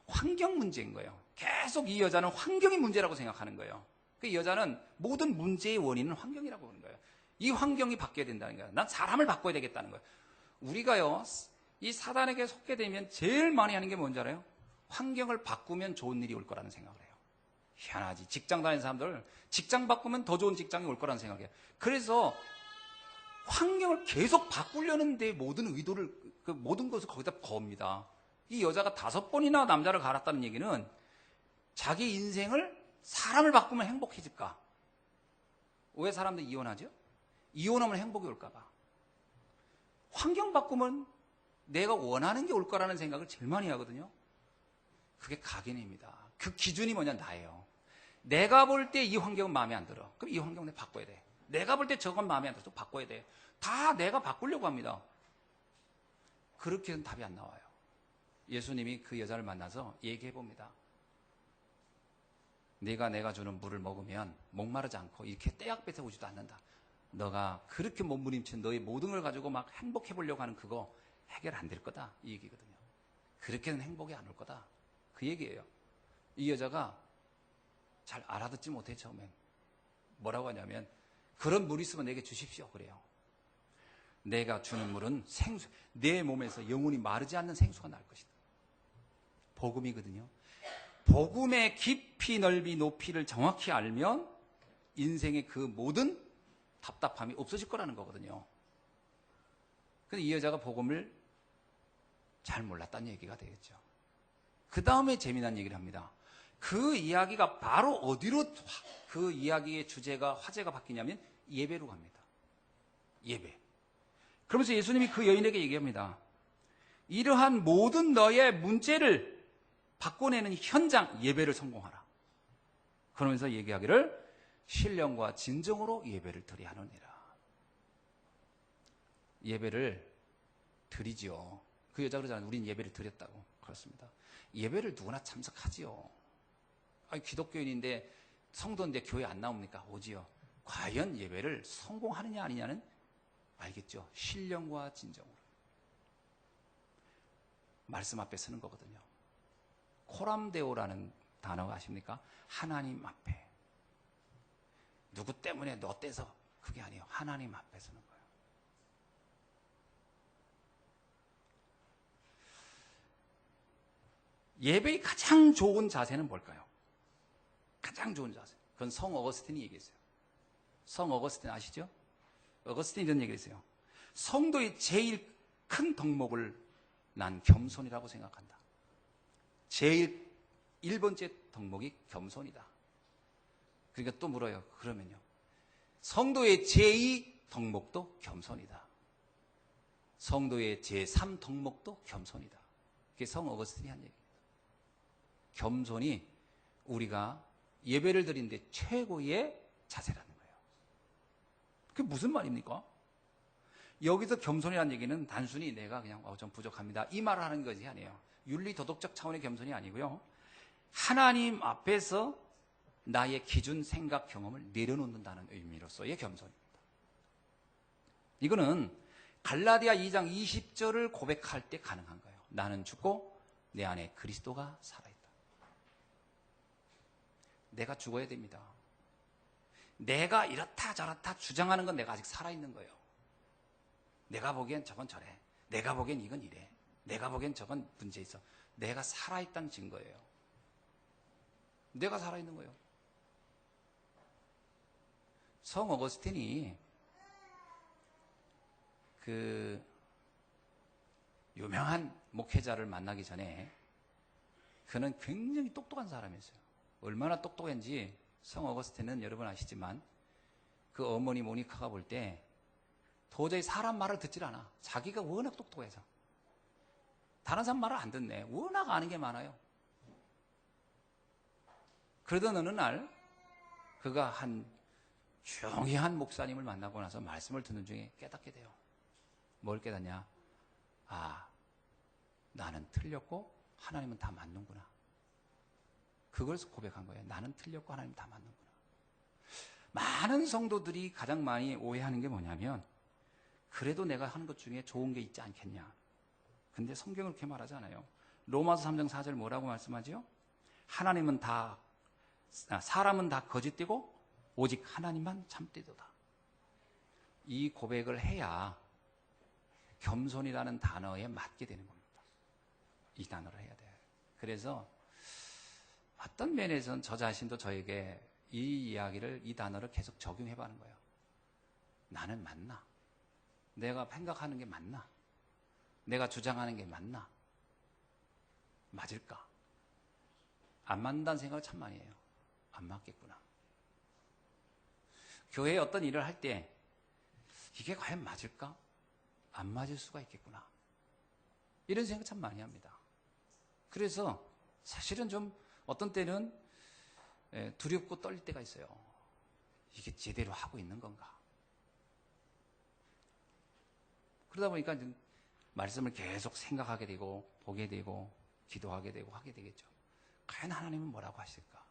[SPEAKER 1] 환경 문제인 거예요. 계속 이 여자는 환경이 문제라고 생각하는 거예요. 그 여자는 모든 문제의 원인은 환경이라고 하는 거예요. 이 환경이 바뀌어야 된다는 거예요. 난 사람을 바꿔야 되겠다는 거예요. 우리가요, 이 사단에게 속게 되면 제일 많이 하는 게 뭔지 알아요? 환경을 바꾸면 좋은 일이 올 거라는 생각을 해요. 희한하지. 직장 다니는 사람들, 직장 바꾸면 더 좋은 직장이 올 거라는 생각이에요. 그래서 환경을 계속 바꾸려는데 모든 의도를, 모든 것을 거기다 겁니다. 이 여자가 5번이나 남자를 갈았다는 얘기는 자기 인생을 사람을 바꾸면 행복해질까? 왜 사람들이 이혼하죠? 이혼하면 행복이 올까봐. 환경 바꾸면 내가 원하는 게 올 거라는 생각을 제일 많이 하거든요. 그게 각인입니다. 그 기준이 뭐냐? 나예요. 내가 볼 때 이 환경은 마음에 안 들어. 그럼 이 환경 내가 바꿔야 돼. 내가 볼 때 저건 마음에 안 들어. 또 바꿔야 돼. 다 내가 바꾸려고 합니다. 그렇게는 답이 안 나와요. 예수님이 그 여자를 만나서 얘기해 봅니다. 내가 주는 물을 먹으면 목마르지 않고 이렇게 떼약 뺏어오지도 않는다. 너가 그렇게 몸부림친 너의 모든 걸 가지고 막 행복해 보려고 하는 그거 해결 안 될 거다. 이 얘기거든요. 그렇게는 행복이 안 올 거다. 그 얘기예요. 이 여자가 잘 알아듣지 못해 처음엔. 뭐라고 하냐면 그런 물 있으면 내게 주십시오. 그래요. 내가 주는 물은 생수, 내 몸에서 영원히 마르지 않는 생수가 날 것이다. 복음이거든요. 복음의 깊이, 넓이, 높이를 정확히 알면 인생의 그 모든 답답함이 없어질 거라는 거거든요. 근데 이 여자가 복음을 잘 몰랐다는 얘기가 되겠죠. 그 다음에 재미난 얘기를 합니다. 그 이야기가 바로 어디로 그 이야기의 주제가 화제가 바뀌냐면 예배로 갑니다. 예배. 그러면서 예수님이 그 여인에게 얘기합니다. 이러한 모든 너의 문제를 바꿔내는 현장 예배를 성공하라. 그러면서 얘기하기를 신령과 진정으로 예배를 드려야 하느니라. 예배를 드리지요. 그 여자가 그러잖아요. 우린 예배를 드렸다고. 그렇습니다. 예배를 누구나 참석하지요. 아니, 기독교인인데 성도인데 교회 안 나옵니까? 오지요. 과연 예배를 성공하느냐 아니냐는 알겠죠. 신령과 진정으로. 말씀 앞에 서는 거거든요. 코람데오라는 단어가 아십니까? 하나님 앞에. 누구 때문에 너 떼서 그게 아니에요. 하나님 앞에 서는 거예요. 예배의 가장 좋은 자세는 뭘까요? 가장 좋은 자세. 그건 성 어거스틴이 얘기했어요. 성 어거스틴 아시죠? 어거스틴이 이런 얘기를 했어요. 성도의 제일 큰 덕목을 난 겸손이라고 생각한다. 제일 1번째 덕목이 겸손이다. 그러니까 또 물어요. 그러면요. 성도의 제2 덕목도 겸손이다. 성도의 제3 덕목도 겸손이다. 그게 성 어거스틴이 한 얘기입니다. 겸손이 우리가 예배를 드리는데 최고의 자세라는 거예요. 그게 무슨 말입니까? 여기서 겸손이라는 얘기는 단순히 내가 그냥 좀 부족합니다. 이 말을 하는 것이 아니에요. 윤리 도덕적 차원의 겸손이 아니고요. 하나님 앞에서 나의 기준, 생각, 경험을 내려놓는다는 의미로서의 겸손입니다. 이거는 갈라디아 2장 20절을 고백할 때 가능한 거예요. 나는 죽고 내 안에 그리스도가 살아있다. 내가 죽어야 됩니다. 내가 이렇다 저렇다 주장하는 건 내가 아직 살아있는 거예요. 내가 보기엔 저건 저래. 내가 보기엔 이건 이래. 내가 보기엔 저건 문제 있어. 내가 살아있다는 증거예요. 내가 살아있는 거예요. 성 어거스틴이 그 유명한 목회자를 만나기 전에 그는 굉장히 똑똑한 사람이었어요. 얼마나 똑똑한지 성 어거스틴은 여러분 아시지만 그 어머니 모니카가 볼 때 도저히 사람 말을 듣질 않아. 자기가 워낙 똑똑해서. 다른 사람 말을 안 듣네. 워낙 아는 게 많아요. 그러던 어느 날 그가 한 중요한 목사님을 만나고 나서 말씀을 듣는 중에 깨닫게 돼요. 뭘 깨닫냐? 아, 나는 틀렸고 하나님은 다 맞는구나. 그걸 고백한 거예요. 나는 틀렸고 하나님은 다 맞는구나. 많은 성도들이 가장 많이 오해하는 게 뭐냐면 그래도 내가 하는 것 중에 좋은 게 있지 않겠냐. 근데 성경은 그렇게 말하지 않아요. 로마서 3장 4절 뭐라고 말씀하죠? 하나님은 다, 사람은 다 거짓되고 오직 하나님만 참되도다. 이 고백을 해야 겸손이라는 단어에 맞게 되는 겁니다. 이 단어를 해야 돼요. 그래서 어떤 면에서는 저 자신도 저에게 이 이야기를, 이 단어를 계속 적용해보는 거예요. 나는 맞나? 내가 생각하는 게 맞나? 내가 주장하는 게 맞나? 맞을까? 안 맞는다는 생각을 참 많이 해요. 안 맞겠구나. 교회에 어떤 일을 할 때 이게 과연 맞을까? 안 맞을 수가 있겠구나. 이런 생각 참 많이 합니다. 그래서 사실은 좀 어떤 때는 두렵고 떨릴 때가 있어요. 이게 제대로 하고 있는 건가? 그러다 보니까 말씀을 계속 생각하게 되고 보게 되고 기도하게 되고 하게 되겠죠. 과연 하나님은 뭐라고 하실까?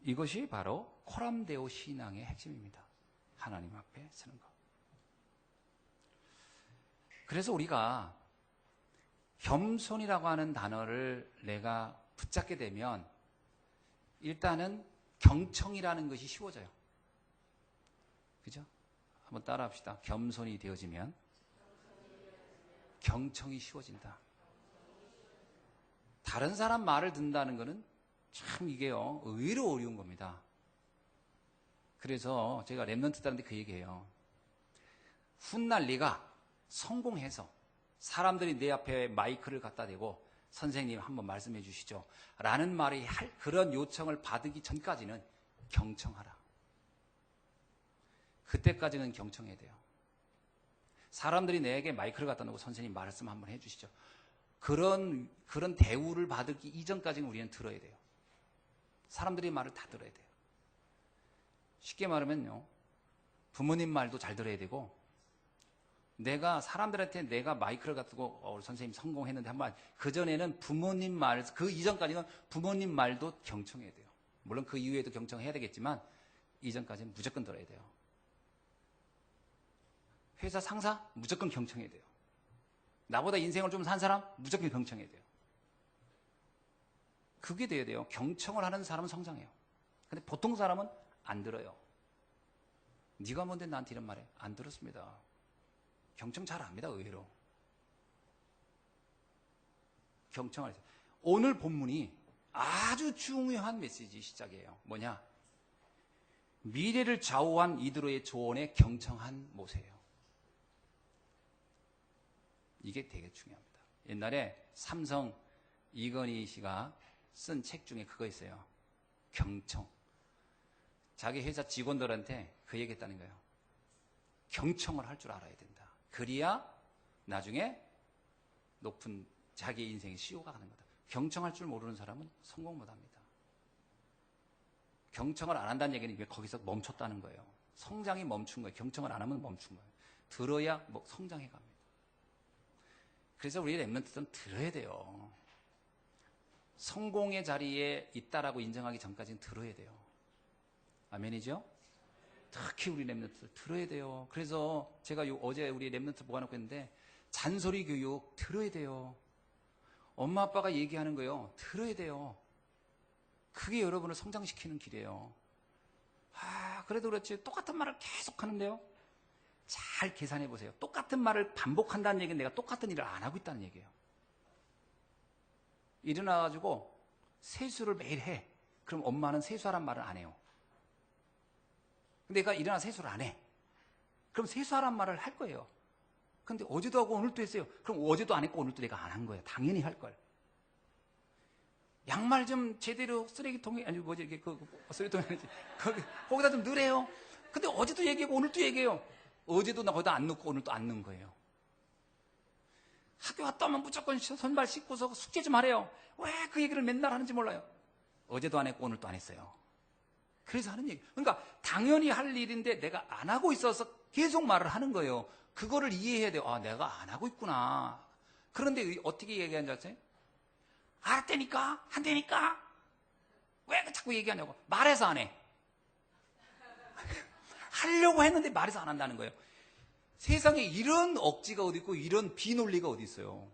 [SPEAKER 1] 이것이 바로 코람데오 신앙의 핵심입니다. 하나님 앞에 서는 것. 그래서 우리가 겸손이라고 하는 단어를 내가 붙잡게 되면 일단은 경청이라는 것이 쉬워져요. 그죠? 한번 따라 합시다. 겸손이 되어지면 경청이 쉬워진다. 다른 사람 말을 듣는다는 것은 참 이게요, 의외로 어려운 겁니다. 그래서 제가 랩런트들한테 그 얘기해요. 훗날 네가 성공해서 사람들이 내 앞에 마이크를 갖다 대고 선생님 한번 말씀해 주시죠 라는 말이 그런 요청을 받기 전까지는 경청하라. 그때까지는 경청해야 돼요. 사람들이 내게 마이크를 갖다 놓고 선생님 말씀 한번 해 주시죠. 그런 대우를 받기 이전까지는 우리는 들어야 돼요. 사람들의 말을 다 들어야 돼요. 쉽게 말하면요, 부모님 말도 잘 들어야 되고, 내가 사람들한테 내가 마이크를 갖다 두고 선생님 성공했는데 한번, 그전에는 부모님 말, 그 이전까지는 부모님 말도 경청해야 돼요. 물론 그 이후에도 경청해야 되겠지만 이전까지는 무조건 들어야 돼요. 회사 상사 무조건 경청해야 돼요. 나보다 인생을 좀 산 사람 무조건 경청해야 돼요. 그게 돼야 돼요. 경청을 하는 사람은 성장해요. 근데 보통 사람은 안 들어요. 네가 뭔데 나한테 이런 말해? 안 들었습니다. 경청 잘 압니다. 의외로. 경청을 해서. 오늘 본문이 아주 중요한 메시지 시작이에요. 뭐냐? 미래를 좌우한 이들의 조언에 경청한 모세예요. 이게 되게 중요합니다. 옛날에 삼성 이건희 씨가 쓴 책 중에 그거 있어요. 경청. 자기 회사 직원들한테 그 얘기했다는 거예요. 경청을 할 줄 알아야 된다. 그래야 나중에 높은 자기 인생의 CEO가 가는 거다. 경청할 줄 모르는 사람은 성공 못합니다. 경청을 안 한다는 얘기는 왜 거기서 멈췄다는 거예요. 성장이 멈춘 거예요. 경청을 안 하면 멈춘 거예요. 들어야 성장해 갑니다. 그래서 우리 랩런트들은 들어야 돼요. 성공의 자리에 있다라고 인정하기 전까지는 들어야 돼요. 아멘이죠? 특히 우리 랩런트들 들어야 돼요. 그래서 제가 어제 우리 랩런트 모아놓고 했는데 잔소리 교육 들어야 돼요. 엄마 아빠가 얘기하는 거요. 들어야 돼요. 그게 여러분을 성장시키는 길이에요. 그래도 그렇지 똑같은 말을 계속 하는데요. 잘 계산해 보세요. 똑같은 말을 반복한다는 얘기는 내가 똑같은 일을 안 하고 있다는 얘기예요. 일어나가지고 세수를 매일 해. 그럼 엄마는 세수하란 말을 안 해요. 근데 내가 일어나 세수를 안 해. 그럼 세수하란 말을 할 거예요. 근데 어제도 하고 오늘도 했어요. 그럼 어제도 안 했고 오늘도 내가 안 한 거예요. 당연히 할 걸. 양말 좀 제대로 쓰레기통에, 아니 뭐지, 이게 쓰레기통에 아니지. 거기다 좀 넣으래요. 근데 어제도 얘기하고 오늘도 얘기해요. 어제도 나 거기다 안 넣고 오늘도 안 넣은 거예요. 학교 갔다 오면 무조건 손발 씻고서 숙제 좀 하래요. 왜 그 얘기를 맨날 하는지 몰라요. 어제도 안 했고 오늘도 안 했어요. 그래서 하는 얘기. 그러니까 당연히 할 일인데 내가 안 하고 있어서 계속 말을 하는 거예요. 그거를 이해해야 돼요. 아, 내가 안 하고 있구나. 그런데 어떻게 얘기하는 줄 아세요? 알았다니까? 한다니까? 왜 자꾸 얘기하냐고. 말해서 안 해. 하려고 했는데 말해서 안 한다는 거예요. 세상에 이런 억지가 어디 있고 이런 비논리가 어디 있어요.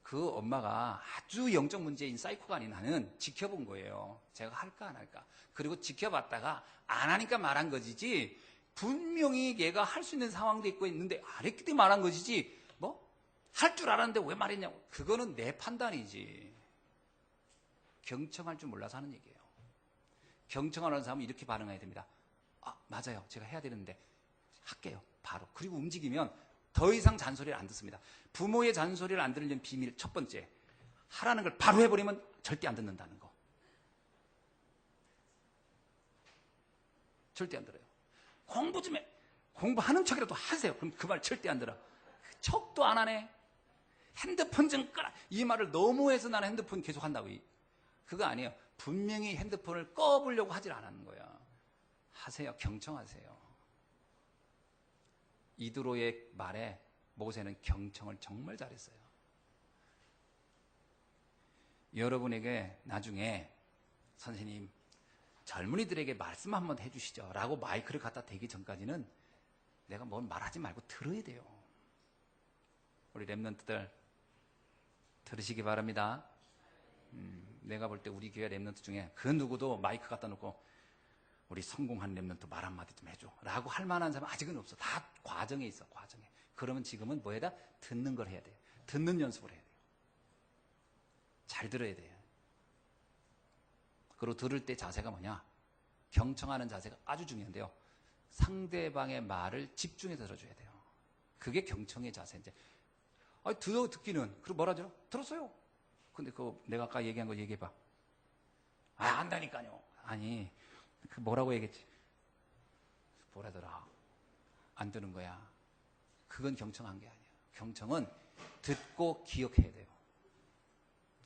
[SPEAKER 1] 그 엄마가 아주 영적 문제인 사이코가 아닌 나는 지켜본 거예요. 제가 할까 안 할까. 그리고 지켜봤다가 안 하니까 말한 것이지, 분명히 얘가 할 수 있는 상황도 있고 있는데 안 했기 때문에 말한 것이지, 뭐 할 줄 알았는데 왜 말했냐고. 그거는 내 판단이지. 경청할 줄 몰라서 하는 얘기예요. 경청하는 사람은 이렇게 반응해야 됩니다. 아, 맞아요. 제가 해야 되는데 할게요. 바로. 그리고 움직이면 더 이상 잔소리를 안 듣습니다. 부모의 잔소리를 안 들으려는 비밀 첫 번째, 하라는 걸 바로 해버리면 절대 안 듣는다는 거. 절대 안 들어요. 공부 좀 해. 공부하는 척이라도 하세요. 그럼 그 말 절대 안 들어. 척도 안 하네. 핸드폰 좀 끄라. 이 말을 너무 해서 나는 핸드폰 계속 한다고. 그거 아니에요. 분명히 핸드폰을 꺼보려고 하질 않았는 거야. 하세요. 경청하세요. 이드로의 말에 모세는 경청을 정말 잘했어요. 여러분에게 나중에 선생님, 젊은이들에게 말씀 한번 해주시죠 라고 마이크를 갖다 대기 전까지는 내가 뭔 말하지 말고 들어야 돼요. 우리 랩런트들 들으시기 바랍니다. 내가 볼 때 우리 교회 랩런트 중에 그 누구도 마이크 갖다 놓고 우리 성공한 랩런트 말 한마디 좀 해줘 라고 할 만한 사람 아직은 없어. 다 과정에 있어. 과정에. 그러면 지금은 뭐에다? 듣는 걸 해야 돼요. 듣는 연습을 해야 돼요. 잘 들어야 돼요. 그리고 들을 때 자세가 뭐냐? 경청하는 자세가 아주 중요한데요. 상대방의 말을 집중해서 들어줘야 돼요. 그게 경청의 자세인데. 아니, 듣기는. 그리고 뭐라 하죠? 들었어요. 근데 그거 내가 아까 얘기한 거 얘기해봐. 아, 안다니까요. 아니, 그 뭐라고 얘기했지? 뭐라더라. 안 듣는 거야. 그건 경청한 게 아니에요. 경청은 듣고 기억해야 돼요.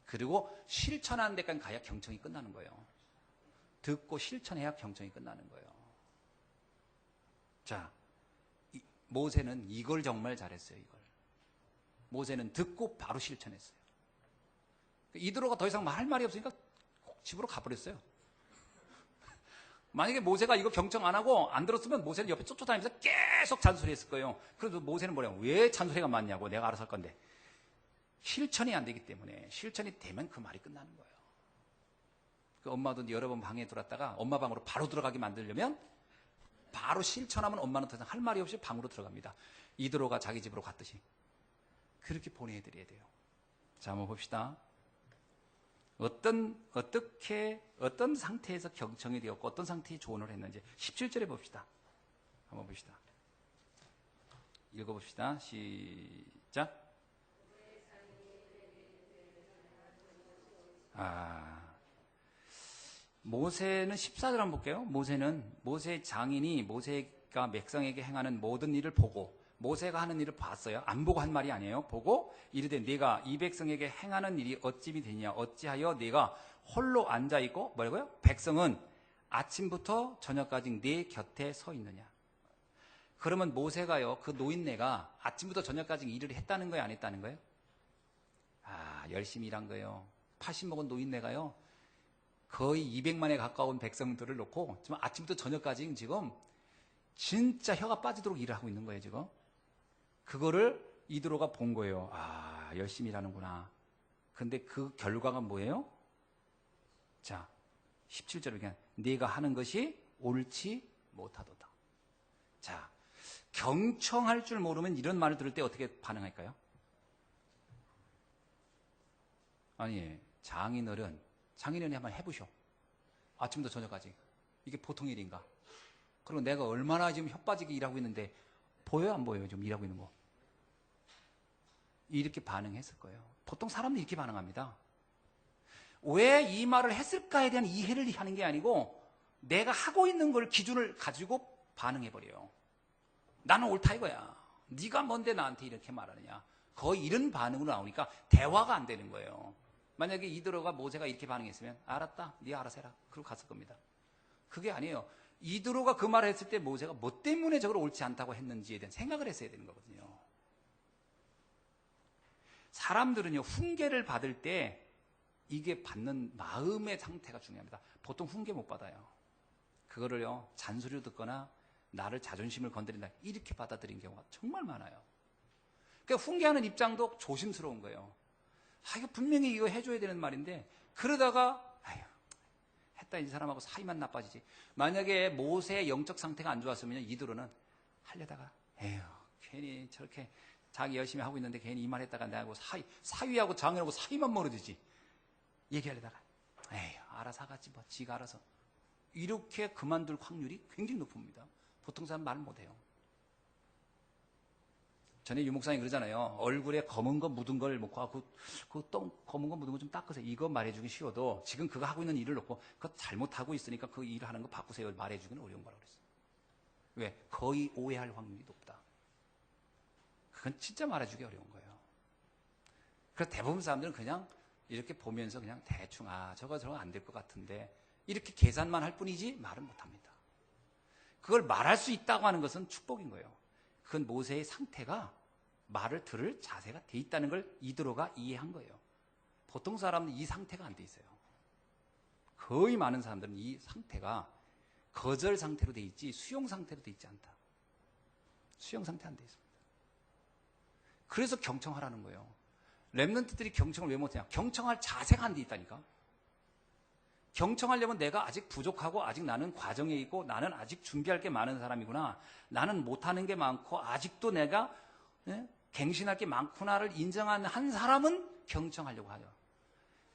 [SPEAKER 1] 그리고 실천하는 데까지 가야 경청이 끝나는 거예요. 듣고 실천해야 경청이 끝나는 거예요. 자, 모세는 이걸 정말 잘했어요. 이걸. 모세는 듣고 바로 실천했어요. 이드로가 더 이상 할 말이 없으니까 집으로 가버렸어요. 만약에 모세가 이거 경청 안 하고 안 들었으면 모세는 옆에 쫓아다니면서 계속 잔소리했을 거예요. 그래서 모세는 뭐냐고, 왜 잔소리가 많냐고, 내가 알아서 할 건데. 실천이 안 되기 때문에, 실천이 되면 그 말이 끝나는 거예요. 그 엄마도 여러 번 방에 들어왔다가 엄마 방으로 바로 들어가게 만들려면 바로 실천하면 엄마는 더 이상 할 말이 없이 방으로 들어갑니다. 이드로가 자기 집으로 갔듯이. 그렇게 보내드려야 돼요. 자, 한번 봅시다. 어떤 상태에서 경청이 되었고 어떤 상태에 조언을 했는지 17절에 봅시다. 한번 봅시다. 읽어봅시다. 시작. 모세는 14절 한번 볼게요. 모세의 장인이 모세가 백성에게 행하는 모든 일을 보고, 모세가 하는 일을 봤어요. 안 보고 한 말이 아니에요. 보고 이르되 네가 이 백성에게 행하는 일이 어찌미 되냐, 어찌하여 네가 홀로 앉아있고, 뭐라고요? 백성은 아침부터 저녁까지 네 곁에 서 있느냐. 그러면 모세가요, 그 노인네가 아침부터 지금까지 일을 했다는 거예요, 안 했다는 거예요? 열심히 일한 거예요. 80 먹은 노인네가요, 거의 200만에 가까운 백성들을 놓고 지금 아침부터 저녁까지 지금 진짜 혀가 빠지도록 일을 하고 있는 거예요, 지금. 그거를 이드로가 본 거예요. 열심히 일하는구나. 근데 그 결과가 뭐예요? 자, 17절에 그냥 네가 하는 것이 옳지 못하도다. 자, 경청할 줄 모르면 이런 말을 들을 때 어떻게 반응할까요? 아니, 장인어른이 한번 해보셔. 아침부터 저녁까지. 이게 보통 일인가? 그리고 내가 얼마나 지금 혓빠지게 일하고 있는데 보여요, 안 보여요? 좀 일하고 있는 거. 이렇게 반응했을 거예요. 보통 사람들이 이렇게 반응합니다. 왜 이 말을 했을까에 대한 이해를 하는 게 아니고 내가 하고 있는 걸 기준을 가지고 반응해버려요. 나는 옳다 이거야. 네가 뭔데 나한테 이렇게 말하느냐. 거의 이런 반응으로 나오니까 대화가 안 되는 거예요. 만약에 이드로가 모세가 이렇게 반응했으면 알았다, 네 알아서 해라. 그러고 갔을 겁니다. 그게 아니에요. 이드로가 그 말을 했을 때 모세가 뭐 때문에 저걸 옳지 않다고 했는지에 대한 생각을 했어야 되는 거거든요. 사람들은요, 훈계를 받을 때 이게 받는 마음의 상태가 중요합니다. 보통 훈계 못 받아요. 그거를요, 잔소리로 듣거나 나를 자존심을 건드린다 이렇게 받아들인 경우가 정말 많아요. 그러니까 훈계하는 입장도 조심스러운 거예요. 이거 분명히 이거 해줘야 되는 말인데 그러다가 아휴, 했다 이 사람하고 사이만 나빠지지. 만약에 모세의 영적 상태가 안 좋았으면 이드로는 하려다가 에휴 괜히 저렇게 자기 열심히 하고 있는데 괜히 이 말 했다가 내하고 사위하고 장인하고 사이만 멀어지지. 얘기하려다가 에휴 알아서 하겠지 뭐 지가 알아서. 이렇게 그만둘 확률이 굉장히 높습니다. 보통 사람 말 못해요. 전에 유목사님 그러잖아요. 얼굴에 검은 거 묻은 걸 놓고 검은 거 묻은 거 좀 닦으세요. 이거 말해주기 쉬워도 지금 그거 하고 있는 일을 놓고 그거 잘못하고 있으니까 그 일을 하는 거 바꾸세요. 말해주기는 어려운 거라고 그랬어요. 왜? 거의 오해할 확률이 높다. 그건 진짜 말해주기 어려운 거예요. 그래서 대부분 사람들은 그냥 이렇게 보면서 그냥 대충 저거 안 될 것 같은데 이렇게 계산만 할 뿐이지 말은 못합니다. 그걸 말할 수 있다고 하는 것은 축복인 거예요. 그건 모세의 상태가 말을 들을 자세가 돼 있다는 걸 이드로가 이해한 거예요. 보통 사람은 이 상태가 안 돼 있어요. 거의 많은 사람들은 이 상태가 거절 상태로 돼 있지 수용 상태로 돼 있지 않다. 수용 상태 안 돼 있습니다. 그래서 경청하라는 거예요. 렘넌트들이 경청을 왜 못하냐? 경청할 자세가 안 돼 있다니까. 경청하려면 내가 아직 부족하고 아직 나는 과정에 있고 나는 아직 준비할 게 많은 사람이구나. 나는 못하는 게 많고 아직도 내가 갱신할 게 많구나를 인정한 한 사람은 경청하려고 하죠.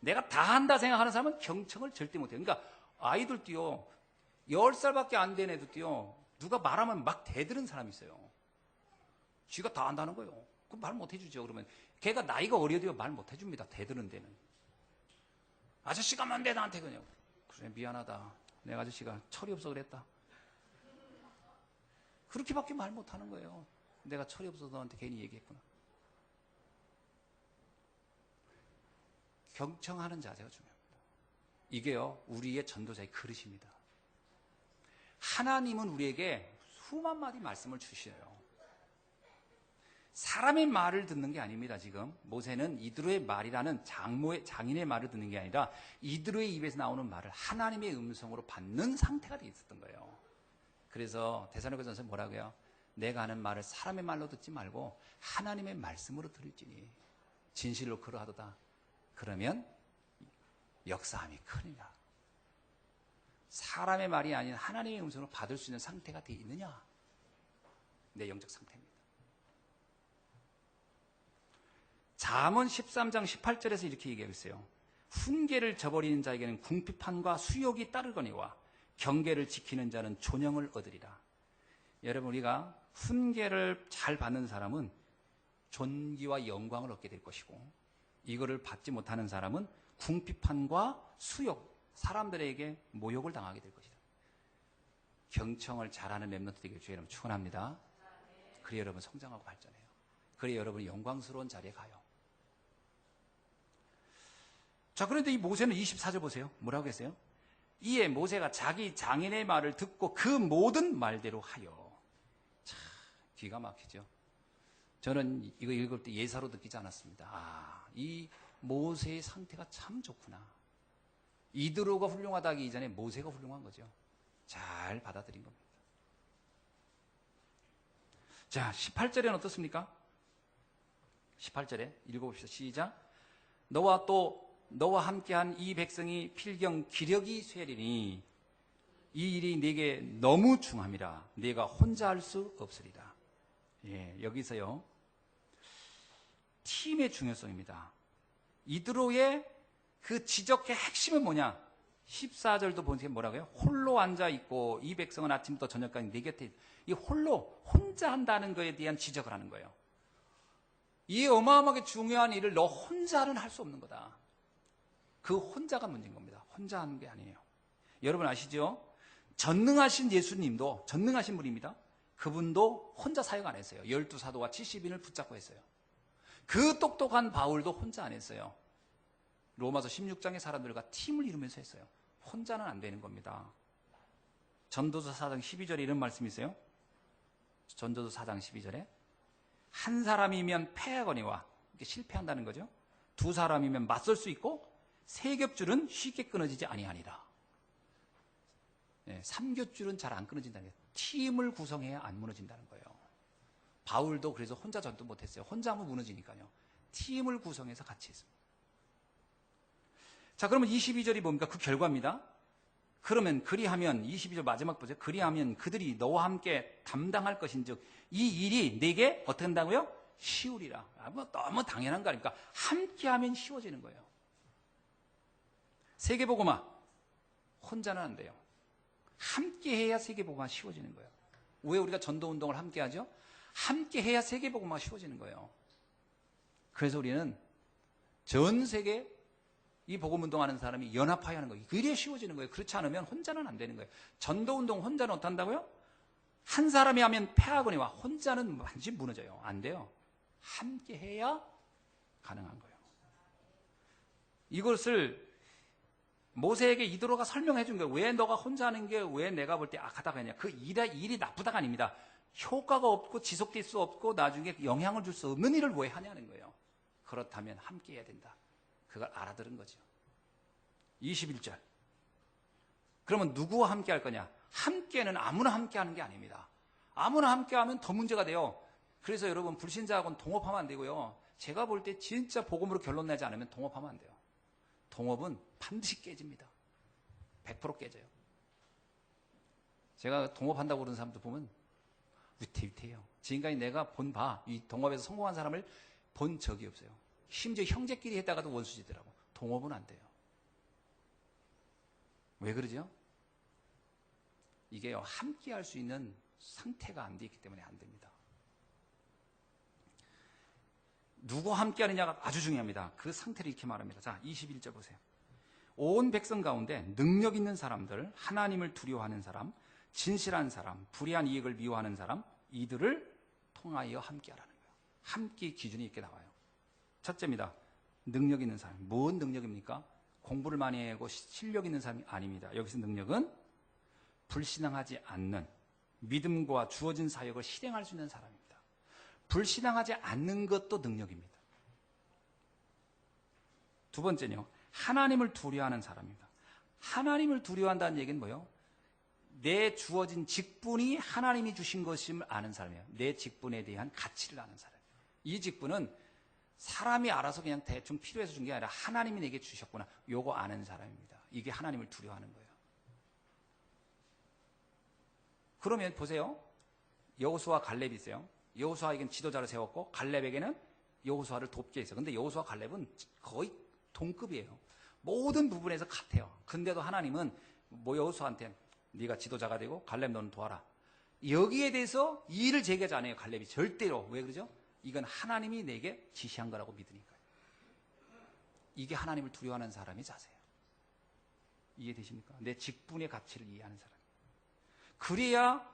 [SPEAKER 1] 내가 다 한다 생각하는 사람은 경청을 절대 못해요. 그러니까 아이들도요. 10살밖에 안 된 애도요. 누가 말하면 막 대드는 사람이 있어요. 쥐가 다 한다는 거예요. 그럼 말 못 해주죠. 그러면 걔가 나이가 어려도요. 말 못 해줍니다. 대드는 데는. 아저씨가 뭔데 나한테 그냥. 그래 미안하다. 내가 아저씨가 철이 없어 그랬다. 그렇게밖에 말 못하는 거예요. 내가 철이 없어서 너한테 괜히 얘기했구나. 경청하는 자세가 중요합니다. 이게요 우리의 전도자의 그릇입니다. 하나님은 우리에게 수만 마디 말씀을 주셔요. 사람의 말을 듣는 게 아닙니다. 지금 모세는 이드로의 말이라는 장인의 말을 듣는 게 아니라 이드로의 입에서 나오는 말을 하나님의 음성으로 받는 상태가 되어 있었던 거예요. 그래서 데살로니가전서 뭐라고요? 내가 하는 말을 사람의 말로 듣지 말고 하나님의 말씀으로 들을지니 진실로 그러하도다. 그러면 역사함이 크니라. 사람의 말이 아닌 하나님의 음성으로 받을 수 있는 상태가 되어 있느냐? 내 영적 상태입니다. 잠언 13장 18절에서 이렇게 얘기하고 있어요. 훈계를 저버리는 자에게는 궁핍함과 수욕이 따르거니와 경계를 지키는 자는 존영을 얻으리라. 여러분 우리가 훈계를 잘 받는 사람은 존귀와 영광을 얻게 될 것이고 이거를 받지 못하는 사람은 궁핍함과 수욕, 사람들에게 모욕을 당하게 될 것이다. 경청을 잘하는 렘넌트 되길 주의 이름으로 축원합니다. 그래야 여러분 성장하고 발전해요. 그래야 여러분이 영광스러운 자리에 가요. 자, 그런데 이 모세는 24절 보세요. 뭐라고 했어요? 이에 모세가 자기 장인의 말을 듣고 그 모든 말대로 하여. 참 기가 막히죠. 저는 이거 읽을 때 예사로 느끼지 않았습니다. 이 모세의 상태가 참 좋구나. 이드로가 훌륭하다기 이전에 모세가 훌륭한 거죠. 잘 받아들인 겁니다. 자, 18절에는 어떻습니까? 18절에 읽어봅시다. 시작. 너와 함께한 이 백성이 필경 기력이 쇠리니 이 일이 네게 너무 중함이라 네가 혼자 할 수 없으리라. 예, 여기서요 팀의 중요성입니다. 이드로의 그 지적의 핵심은 뭐냐? 14절도 보니까 뭐라고요? 홀로 앉아 있고 이 백성은 아침부터 저녁까지 내 곁에 이 홀로 혼자 한다는 것에 대한 지적을 하는 거예요. 이 어마어마하게 중요한 일을 너 혼자는 할 수 없는 거다. 그 혼자가 문제인 겁니다. 혼자 하는 게 아니에요. 여러분 아시죠? 전능하신 예수님도 전능하신 분입니다. 그분도 혼자 사역 안 했어요. 12사도와 70인을 붙잡고 했어요. 그 똑똑한 바울도 혼자 안 했어요. 로마서 16장의 사람들과 팀을 이루면서 했어요. 혼자는 안 되는 겁니다. 전도서 4장 12절에 이런 말씀이 있어요. 전도서 4장 12절에 한 사람이면 패하거니와 이렇게 실패한다는 거죠. 두 사람이면 맞설 수 있고 세 겹줄은 쉽게 끊어지지 아니하니라. 네, 3겹줄은 잘 안 끊어진다는 거예요. 팀을 구성해야 안 무너진다는 거예요. 바울도 그래서 혼자 전도 못했어요. 혼자 하면 무너지니까요. 팀을 구성해서 같이 했습니다. 자, 그러면 22절이 뭡니까? 그 결과입니다. 그러면 그리하면 22절 마지막 보세요. 그리하면 그들이 너와 함께 담당할 것인즉 이 일이 내게 어떻게 한다고요? 쉬우리라. 뭐 너무 당연한 거 아닙니까? 함께하면 쉬워지는 거예요. 세계복음화 혼자는 안 돼요. 함께해야 세계복음화 쉬워지는 거예요. 왜 우리가 전도운동을 함께하죠? 함께해야 세계복음화가 쉬워지는 거예요. 그래서 우리는 전 세계 이 복음운동하는 사람이 연합하여 하는 거예요. 그래야 쉬워지는 거예요. 그렇지 않으면 혼자는 안 되는 거예요. 전도운동 혼자는 어떻다고요? 한 사람이 하면 패하거니와 혼자는 완전히 무너져요. 안 돼요. 함께해야 가능한 거예요. 이것을 모세에게 이드로가 설명해 준 거예요. 왜 너가 혼자 하는 게 왜 내가 볼 때 악하다고 했냐. 그 일이 나쁘다가 아닙니다. 효과가 없고 지속될 수 없고 나중에 영향을 줄 수 없는 일을 왜 하냐는 거예요. 그렇다면 함께 해야 된다. 그걸 알아들은 거죠. 21절. 그러면 누구와 함께 할 거냐? 함께는 아무나 함께 하는 게 아닙니다. 아무나 함께 하면 더 문제가 돼요. 그래서 여러분 불신자하고는 동업하면 안 되고요. 제가 볼 때 진짜 복음으로 결론 내지 않으면 동업하면 안 돼요. 동업은 반드시 깨집니다. 100% 깨져요. 제가 동업한다고 그러는 사람들 보면 위태위태해요. 지금까지 내가 이 동업에서 성공한 사람을 본 적이 없어요. 심지어 형제끼리 했다가도 원수지더라고. 동업은 안 돼요. 왜 그러죠? 이게요, 함께 할 수 있는 상태가 안 돼 있기 때문에 안 됩니다. 누구와 함께 하느냐가 아주 중요합니다. 그 상태를 이렇게 말합니다. 자, 21절 보세요. 온 백성 가운데 능력 있는 사람들, 하나님을 두려워하는 사람, 진실한 사람, 불의한 이익을 미워하는 사람, 이들을 통하여 함께 하라는 거예요. 함께 기준이 이렇게 나와요. 첫째입니다. 능력 있는 사람. 뭔 능력입니까? 공부를 많이 하고 실력 있는 사람이 아닙니다. 여기서 능력은 불신앙하지 않는 믿음과 주어진 사역을 실행할 수 있는 사람입니다. 불신앙하지 않는 것도 능력입니다. 두 번째는요. 하나님을 두려워하는 사람입니다. 하나님을 두려워한다는 얘기는 뭐예요? 내 주어진 직분이 하나님이 주신 것임을 아는 사람이에요. 내 직분에 대한 가치를 아는 사람이에요. 이 직분은 사람이 알아서 그냥 대충 필요해서 준 게 아니라 하나님이 내게 주셨구나. 요거 아는 사람입니다. 이게 하나님을 두려워하는 거예요. 그러면 보세요. 여호수아 갈렙이 있어요. 여호수아에게는 지도자를 세웠고 갈렙에게는 여호수아를 돕게 했어요. 근데 여호수아 갈렙은 거의 동급이에요. 모든 부분에서 같아요. 근데도 하나님은 여호수아한테 네가 지도자가 되고 갈렙 너는 도와라. 여기에 대해서 이의를 제기하지 않아요. 갈렙이 절대로. 왜 그러죠? 이건 하나님이 내게 지시한 거라고 믿으니까요. 이게 하나님을 두려워하는 사람의 자세예요. 이해되십니까? 내 직분의 가치를 이해하는 사람. 그래야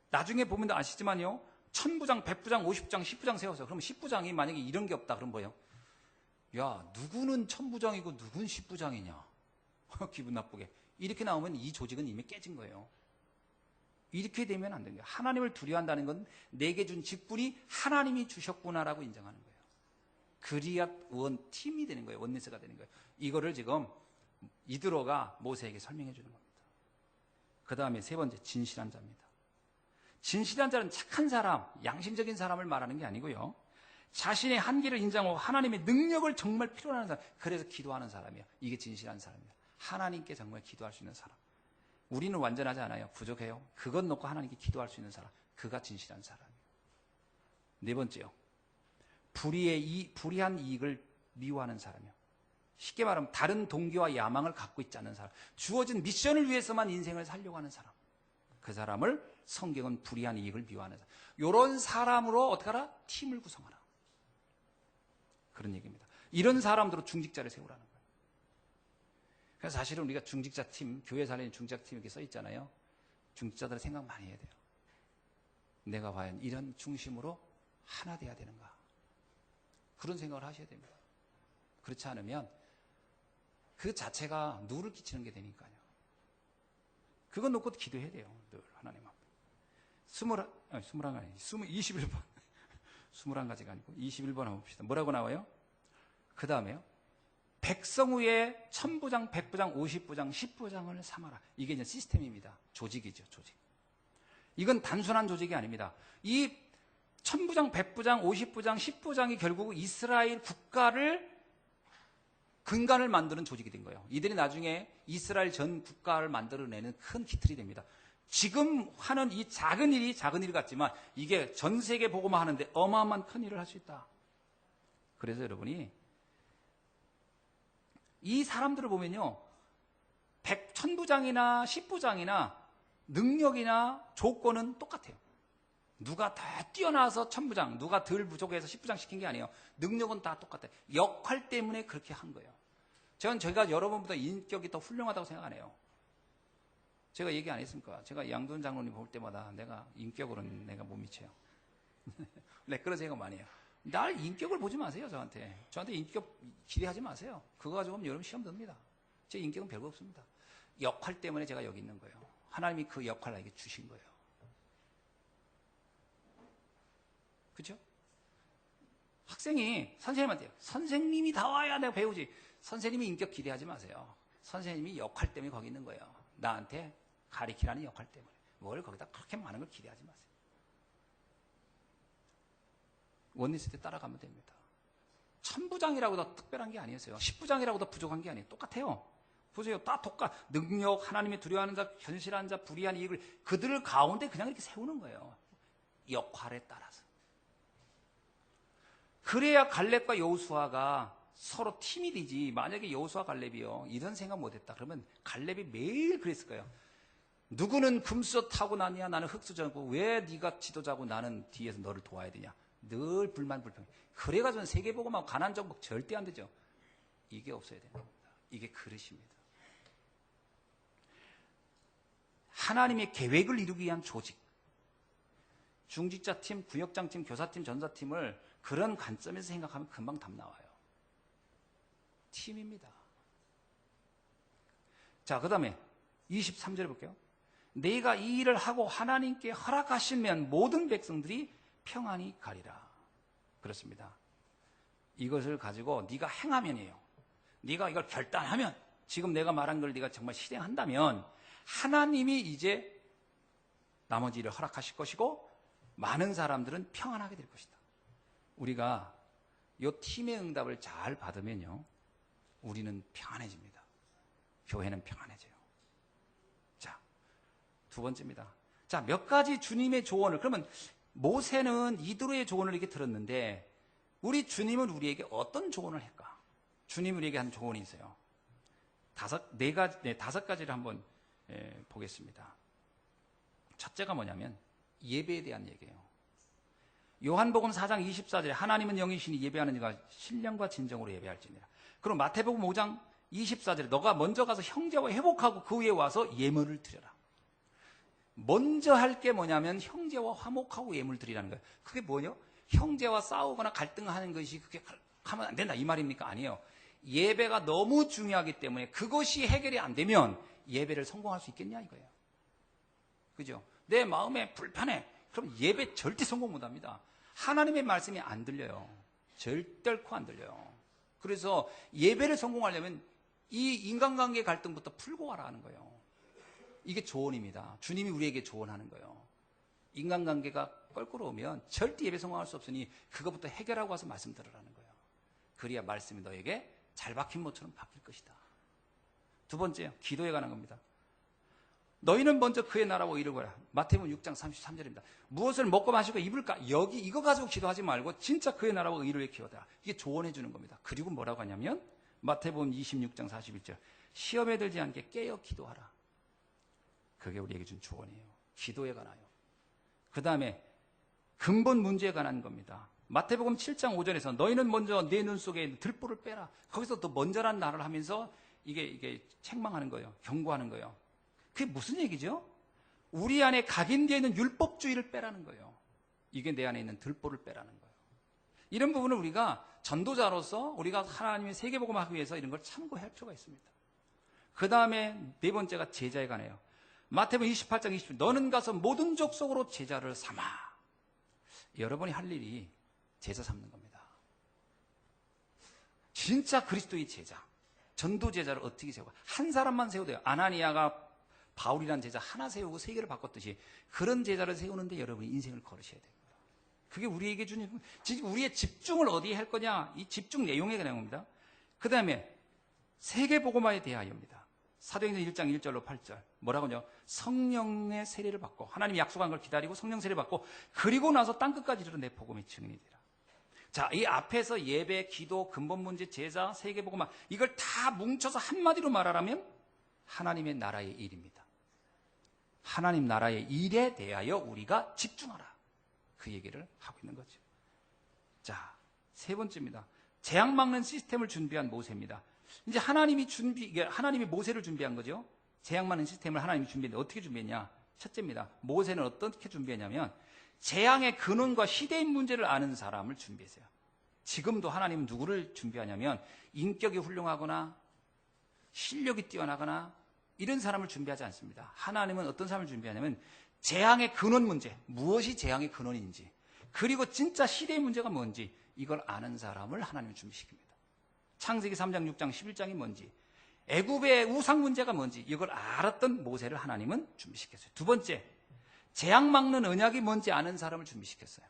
[SPEAKER 1] 나중에 보면 아시지만요. 1000부장, 100부장, 50부장, 10부장 세워서 그러면 10부장이 만약에 이런 게 없다 그럼 뭐예요? 야, 누구는 1000부장이고 누군 10부장이냐? 기분 나쁘게. 이렇게 나오면 이 조직은 이미 깨진 거예요. 이렇게 되면 안 됩니다. 하나님을 두려워한다는 건 내게 준 직분이 하나님이 주셨구나라고 인정하는 거예요. 그리야 팀이 되는 거예요. 원네스가 되는 거예요. 이거를 지금 이드로가 모세에게 설명해 주는 겁니다. 그 다음에 세 번째, 진실한 자입니다. 진실한 자는 착한 사람, 양심적인 사람을 말하는 게 아니고요. 자신의 한계를 인정하고 하나님의 능력을 정말 필요로 하는 사람, 그래서 기도하는 사람이에요. 이게 진실한 사람이에요. 하나님께 정말 기도할 수 있는 사람. 우리는 완전하지 않아요. 부족해요. 그것 놓고 하나님께 기도할 수 있는 사람. 그가 진실한 사람이에요. 네 번째요. 불의한 이익을 미워하는 사람이요. 쉽게 말하면 다른 동기와 야망을 갖고 있지 않은 사람, 주어진 미션을 위해서만 인생을 살려고 하는 사람, 그 사람을 성경은 불의한 이익을 미워하는 사람, 이런 사람으로 어떻게 하라? 팀을 구성하라, 그런 얘기입니다. 이런 사람들로 중직자를 세우라는 거예요. 그래서 사실은 우리가 중직자 팀, 교회 살리는 중직자 팀 이렇게 써 있잖아요. 중직자들은 생각 많이 해야 돼요. 내가 과연 이런 중심으로 하나 돼야 되는가, 그런 생각을 하셔야 됩니다. 그렇지 않으면 그 자체가 누를 끼치는 게 되니까요. 그건 놓고 기도해야 돼요. 늘 하나님 앞에. 21번. 21가지가 아니고 21번 한번 봅시다. 뭐라고 나와요? 그 다음에요. 백성 후에 1000부장, 100부장, 50부장, 10부장을 삼아라. 이게 이제 시스템입니다. 조직이죠, 조직. 이건 단순한 조직이 아닙니다. 이 1000부장, 100부장, 50부장, 10부장이 결국 이스라엘 국가를 근간을 만드는 조직이 된 거예요. 이들이 나중에 이스라엘 전 국가를 만들어내는 큰 기틀이 됩니다. 지금 하는 이 작은 일 같지만 이게 전 세계 보고만 하는데 어마어마한 큰 일을 할 수 있다. 그래서 여러분이 이 사람들을 보면요, 1000부장이나 10부장이나 능력이나 조건은 똑같아요. 누가 더 뛰어나서 1000부장, 누가 덜 부족해서 10부장 시킨 게 아니에요. 능력은 다 똑같아요. 역할 때문에 그렇게 한 거예요. 제가 여러분보다 인격이 더 훌륭하다고 생각 안 해요. 제가 얘기 안 했습니까? 제가 양돈 장로님 볼 때마다 내가 인격으로는 내가 못 미쳐요. 네, 그런 생각 많이 해요. 날 인격을 보지 마세요, 저한테. 저한테 인격 기대하지 마세요. 그거 가지고 여러분 시험 듭니다. 제 인격은 별거 없습니다. 역할 때문에 제가 여기 있는 거예요. 하나님이 그 역할을 나에게 주신 거예요. 그렇죠? 학생이 선생님한테 선생님이 다 와야 내가 배우지. 선생님이 인격 기대하지 마세요. 선생님이 역할 때문에 거기 있는 거예요. 나한테 가리키라는 역할 때문에. 뭘 거기다 그렇게 많은 걸 기대하지 마세요. 원리스 때 따라가면 됩니다. 1000부장이라고 더 특별한 게 아니었어요. 10부장이라고 더 부족한 게 아니에요. 똑같아요. 보세요. 다 능력, 하나님의 두려워하는 자, 현실한 자, 불의한 이익을 그들 가운데 그냥 이렇게 세우는 거예요. 역할에 따라서. 그래야 갈렙과 여호수아가 서로 팀이 되지. 만약에 여호수아 갈렙이요, 이런 생각 못했다 그러면 갈렙이 매일 그랬을 거예요. 누구는 금수 타고 나냐, 나는 흙수저고, 왜 네가 지도자고 나는 뒤에서 너를 도와야 되냐. 늘 불만 불평. 그래가지고는 세계복음하고 가난 정복 절대 안 되죠. 이게 없어야 됩니다. 이게 그릇입니다. 하나님의 계획을 이루기 위한 조직. 중직자팀, 구역장팀, 교사팀, 전사팀을 그런 관점에서 생각하면 금방 답 나와요. 팀입니다. 자, 그 다음에 23절에 볼게요. 내가 이 일을 하고 하나님께 허락하시면 모든 백성들이 평안히 가리라. 그렇습니다. 이것을 가지고 네가 행하면이에요. 네가 이걸 결단하면, 지금 내가 말한 걸 네가 정말 실행한다면 하나님이 이제 나머지 일을 허락하실 것이고 많은 사람들은 평안하게 될 것이다. 우리가 이 팀의 응답을 잘 받으면요, 우리는 평안해집니다. 교회는 평안해져요. 자, 두 번째입니다. 자, 몇 가지 주님의 조언을, 그러면 모세는 이드로의 조언을 이렇게 들었는데 우리 주님은 우리에게 어떤 조언을 할까? 주님이 우리에게 한 조언이 있어요. 다섯 가지를 한번 보겠습니다. 첫째가 뭐냐면 예배에 대한 얘기예요. 요한복음 4장 24절에 하나님은 영이시니 예배하는 이가 신령과 진정으로 예배할지니라. 그럼 마태복음 5장 24절에 너가 먼저 가서 형제와 회복하고 그 후에 와서 예물을 드려라. 먼저 할 게 뭐냐면 형제와 화목하고 예물 드리라는 거예요. 그게 뭐예요? 형제와 싸우거나 갈등하는 것이 그게 하면 안 된다 이 말입니까? 아니에요. 예배가 너무 중요하기 때문에 그것이 해결이 안 되면 예배를 성공할 수 있겠냐 이거예요. 그죠? 내 마음에 불편해. 그럼 예배 절대 성공 못합니다. 하나님의 말씀이 안 들려요. 절대코 안 들려요. 그래서 예배를 성공하려면 이 인간관계 갈등부터 풀고 와라 하는 거예요. 이게 조언입니다. 주님이 우리에게 조언하는 거예요. 인간관계가 껄끄러우면 절대 예배 성공할 수 없으니 그것부터 해결하고 와서 말씀 들으라는 거예요. 그래야 말씀이 너에게 잘 박힌 못처럼 바뀔 것이다. 두 번째요, 기도에 관한 겁니다. 너희는 먼저 그의 나라와 의를 구하라. 마태복음 6장 33절입니다. 무엇을 먹고 마시고 입을까? 이거 가지고 기도하지 말고 진짜 그의 나라와 의를 기도하라. 이게 조언해 주는 겁니다. 그리고 뭐라고 하냐면 마태복음 26장 41절. 시험에 들지 않게 깨어 기도하라. 그게 우리에게 준 조언이에요. 기도에 관하여. 그 다음에 근본 문제에 관한 겁니다. 마태복음 7장 5절에서 너희는 먼저 내 눈 속에 있는 들보를 빼라. 거기서 더 먼저란 말을 하면서 이게 책망하는 거예요. 경고하는 거예요. 그게 무슨 얘기죠? 우리 안에 각인되어 있는 율법주의를 빼라는 거예요. 이게 내 안에 있는 들보를 빼라는 거예요. 이런 부분을 우리가 전도자로서 우리가 하나님의 세계복음을 하기 위해서 이런 걸 참고할 필요가 있습니다. 그 다음에 네 번째가 제자에 관해요. 마태복음 28장 20절 너는 가서 모든 족속으로 제자를 삼아. 여러분이 할 일이 제자 삼는 겁니다. 진짜 그리스도의 제자, 전도 제자를 어떻게 세우고 한 사람만 세워도 돼요. 아나니아가 바울이라는 제자 하나 세우고 세계를 바꿨듯이 그런 제자를 세우는데 여러분이 인생을 걸으셔야 됩니다. 그게 우리에게 주는 우리의 집중을 어디에 할 거냐, 이 집중 내용에 관한 겁니다. 그 다음에 세계복음화에 대하여입니다. 사도행전 1장 1절로 8절 뭐라고요? 성령의 세례를 받고 하나님이 약속한 걸 기다리고 성령 세례를 받고 그리고 나서 땅끝까지 이르러 내 복음의 증인이 되라. 자, 이 앞에서 예배, 기도, 근본 문제, 제자, 세계복음화 이걸 다 뭉쳐서 한마디로 말하라면 하나님의 나라의 일입니다. 하나님 나라의 일에 대하여 우리가 집중하라. 그 얘기를 하고 있는 거죠. 자, 세 번째입니다. 재앙 막는 시스템을 준비한 모세입니다. 이제 하나님이 모세를 준비한 거죠. 재앙 막는 시스템을 하나님이 준비했는데 어떻게 준비했냐? 첫째입니다. 모세는 어떻게 준비했냐면 재앙의 근원과 시대인 문제를 아는 사람을 준비했어요. 지금도 하나님은 누구를 준비하냐면 인격이 훌륭하거나 실력이 뛰어나거나 이런 사람을 준비하지 않습니다. 하나님은 어떤 사람을 준비하냐면 재앙의 근원 문제, 무엇이 재앙의 근원인지 그리고 진짜 시대의 문제가 뭔지 이걸 아는 사람을 하나님은 준비시킵니다. 창세기 3장, 6장, 11장이 뭔지 애굽의 우상 문제가 뭔지 이걸 알았던 모세를 하나님은 준비시켰어요. 두 번째, 재앙 막는 언약이 뭔지 아는 사람을 준비시켰어요.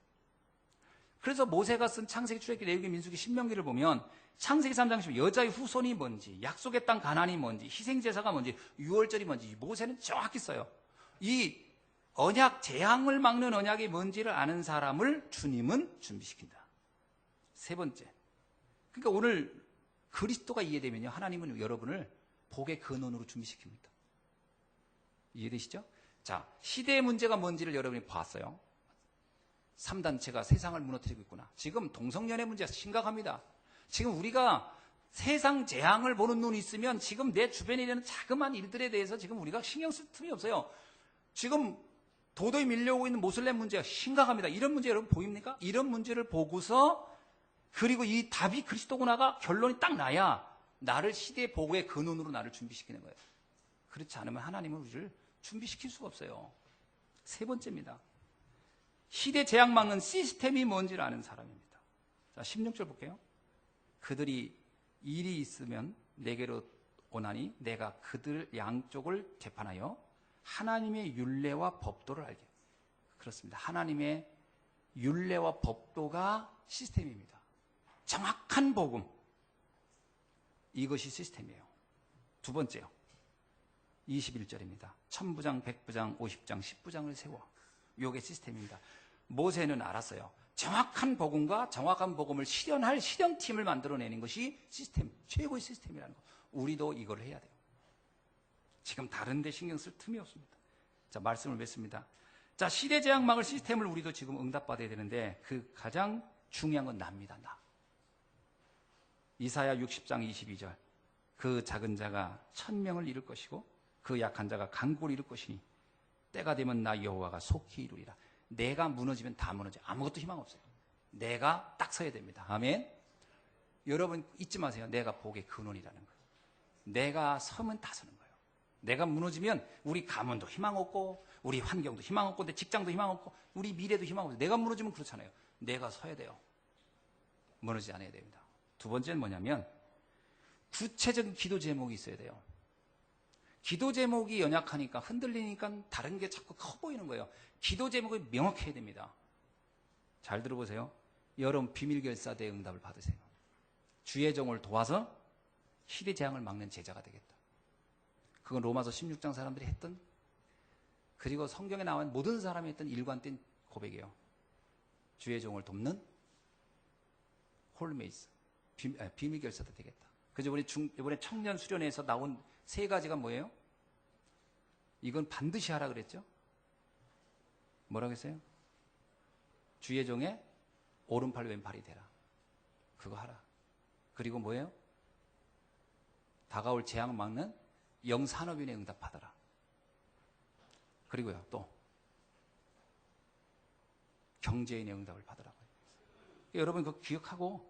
[SPEAKER 1] 그래서 모세가 쓴 창세기, 출애굽기, 레위기, 민수기, 신명기를 보면 창세기 3장 10 여자의 후손이 뭔지 약속의 땅 가나안이 뭔지 희생제사가 뭔지 유월절이 뭔지 모세는 정확히 써요. 이 언약, 재앙을 막는 언약이 뭔지를 아는 사람을 주님은 준비시킨다. 세 번째, 그러니까 오늘 그리스도가 이해되면요 하나님은 여러분을 복의 근원으로 준비시킵니다. 이해되시죠? 자, 시대의 문제가 뭔지를 여러분이 봤어요. 3단체가 세상을 무너뜨리고 있구나. 지금 동성연애 문제가 심각합니다. 지금 우리가 세상 재앙을 보는 눈이 있으면 지금 내 주변에 있는 자그마한 일들에 대해서 지금 우리가 신경 쓸 틈이 없어요. 지금 도도히 밀려오고 있는 모슬렘 문제가 심각합니다. 이런 문제 여러분 보입니까? 이런 문제를 보고서 그리고 이 답이 그리스도구나가 결론이 딱 나야 나를 시대의 복의 근원으로 나를 준비시키는 거예요. 그렇지 않으면 하나님은 우리를 준비시킬 수가 없어요. 세 번째입니다. 시대 재앙 막는 시스템이 뭔지를 아는 사람입니다. 자, 16절 볼게요. 그들이 일이 있으면 내게로 오나니 내가 그들 양쪽을 재판하여 하나님의 율례와 법도를 알게. 그렇습니다. 하나님의 율례와 법도가 시스템입니다. 정확한 복음. 이것이 시스템이에요. 두 번째요. 21절입니다. 천부장, 백부장, 50장, 10부장을 세워. 이게 시스템입니다. 모세는 알았어요. 정확한 복음과 정확한 복음을 실현할 실현팀을 만들어내는 것이 시스템, 최고의 시스템이라는 거. 우리도 이걸 해야 돼요. 지금 다른 데 신경 쓸 틈이 없습니다. 자, 말씀을 맺습니다. 자, 시대 재앙 막을 시스템을 우리도 지금 응답받아야 되는데 그 가장 중요한 건 나입니다. 나. 이사야 60장 22절. 그 작은 자가 1000명을 이룰 것이고 그 약한 자가 강국을 이룰 것이니 때가 되면 나 여호와가 속히 이루리라. 내가 무너지면 다 무너져. 아무것도 희망 없어요. 내가 딱 서야 됩니다. 아멘. 여러분 잊지 마세요. 내가 복의 근원이라는 거예요. 내가 서면 다 서는 거예요. 내가 무너지면 우리 가문도 희망 없고 우리 환경도 희망 없고 내 직장도 희망 없고 우리 미래도 희망 없고 내가 무너지면 그렇잖아요. 내가 서야 돼요. 무너지지 않아야 됩니다. 두 번째는 뭐냐면 구체적인 기도 제목이 있어야 돼요. 기도 제목이 연약하니까 흔들리니까 다른 게 자꾸 커 보이는 거예요. 기도 제목이 명확해야 됩니다. 잘 들어보세요. 여러분 비밀결사대의 응답을 받으세요. 주의 종을 도와서 시대 재앙을 막는 제자가 되겠다. 그건 로마서 16장 사람들이 했던 그리고 성경에 나온 모든 사람이 했던 일관된 고백이에요. 주의 종을 돕는 홀메이스 비밀결사도 되겠다. 그죠? 이번에 청년 수련회에서 나온 세 가지가 뭐예요? 이건 반드시 하라 그랬죠? 뭐라고 했어요? 주의 종의 오른팔 왼팔이 되라. 그거 하라. 그리고 뭐예요? 다가올 재앙 막는 영산업인에 응답하더라. 그리고요, 또 경제인의 응답을 받으라고요. 여러분 그거 기억하고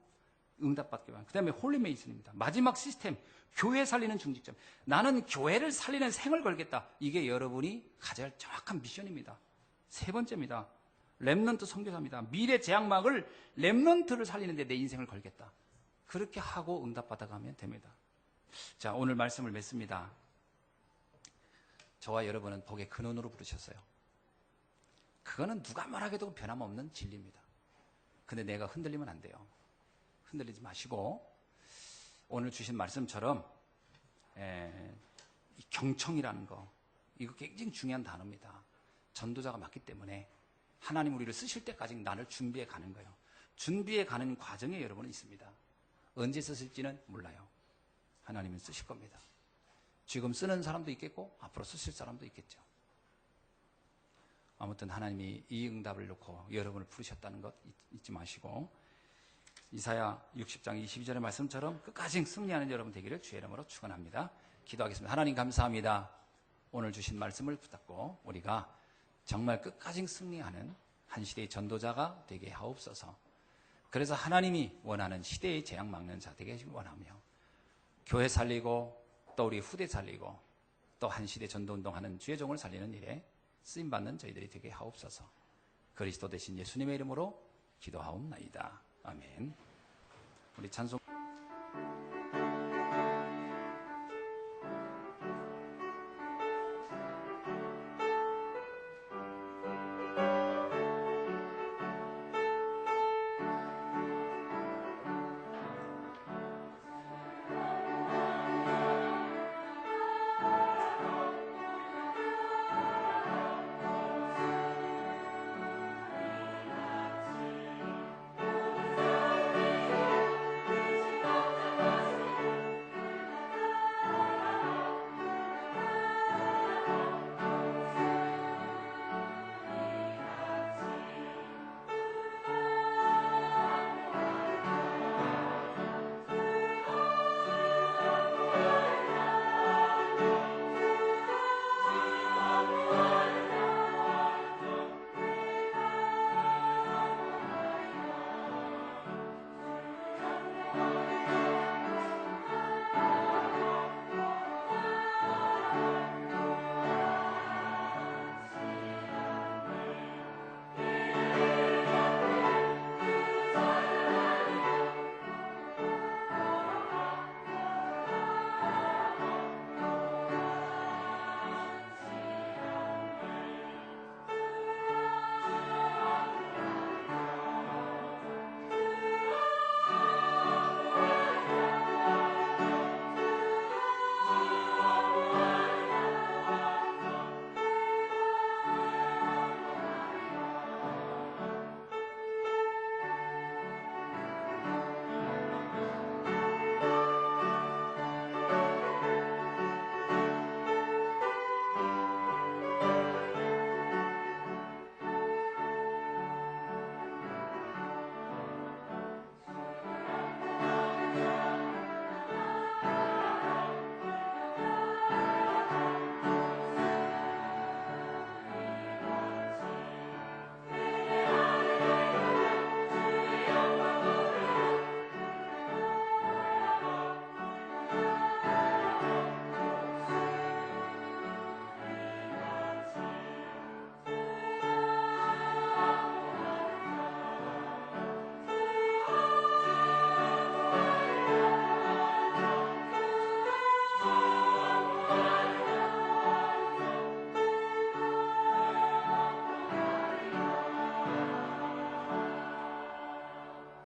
[SPEAKER 1] 응답받게 바랍니다. 그 다음에 홀리메이슨입니다. 마지막 시스템, 교회 살리는 중직점. 나는 교회를 살리는 생을 걸겠다. 이게 여러분이 가져야 할 정확한 미션입니다. 세 번째입니다. 렘넌트 선교사입니다. 미래 재앙막을 렘넌트를 살리는데 내 인생을 걸겠다. 그렇게 하고 응답받아가면 됩니다. 자, 오늘 말씀을 맺습니다. 저와 여러분은 복의 근원으로 부르셨어요. 그거는 누가 뭐라해도 변함없는 진리입니다. 근데 내가 흔들리면 안 돼요. 흔들리지 마시고 오늘 주신 말씀처럼 이 경청이라는 거, 이거 굉장히 중요한 단어입니다. 전도자가 맞기 때문에 하나님 우리를 쓰실 때까지 나를 준비해 가는 거예요. 준비해 가는 과정에 여러분은 있습니다. 언제 쓰실지는 몰라요. 하나님은 쓰실 겁니다. 지금 쓰는 사람도 있겠고 앞으로 쓰실 사람도 있겠죠. 아무튼 하나님이 이 응답을 놓고 여러분을 부르셨다는 것 잊지 마시고 이사야 60장 22절의 말씀처럼 끝까지 승리하는 여러분 되기를 주의 이름으로 축원합니다. 기도하겠습니다. 하나님 감사합니다. 오늘 주신 말씀을 붙잡고 우리가 정말 끝까지 승리하는 한 시대의 전도자가 되게 하옵소서. 그래서 하나님이 원하는 시대의 재앙 막는 자 되게 하시길 원하며 교회 살리고 또 우리 후대 살리고 또 한 시대 전도운동하는 주의 종을 살리는 일에 쓰임받는 저희들이 되게 하옵소서. 그리스도 대신 예수님의 이름으로 기도하옵나이다. 아멘. 우리 찬송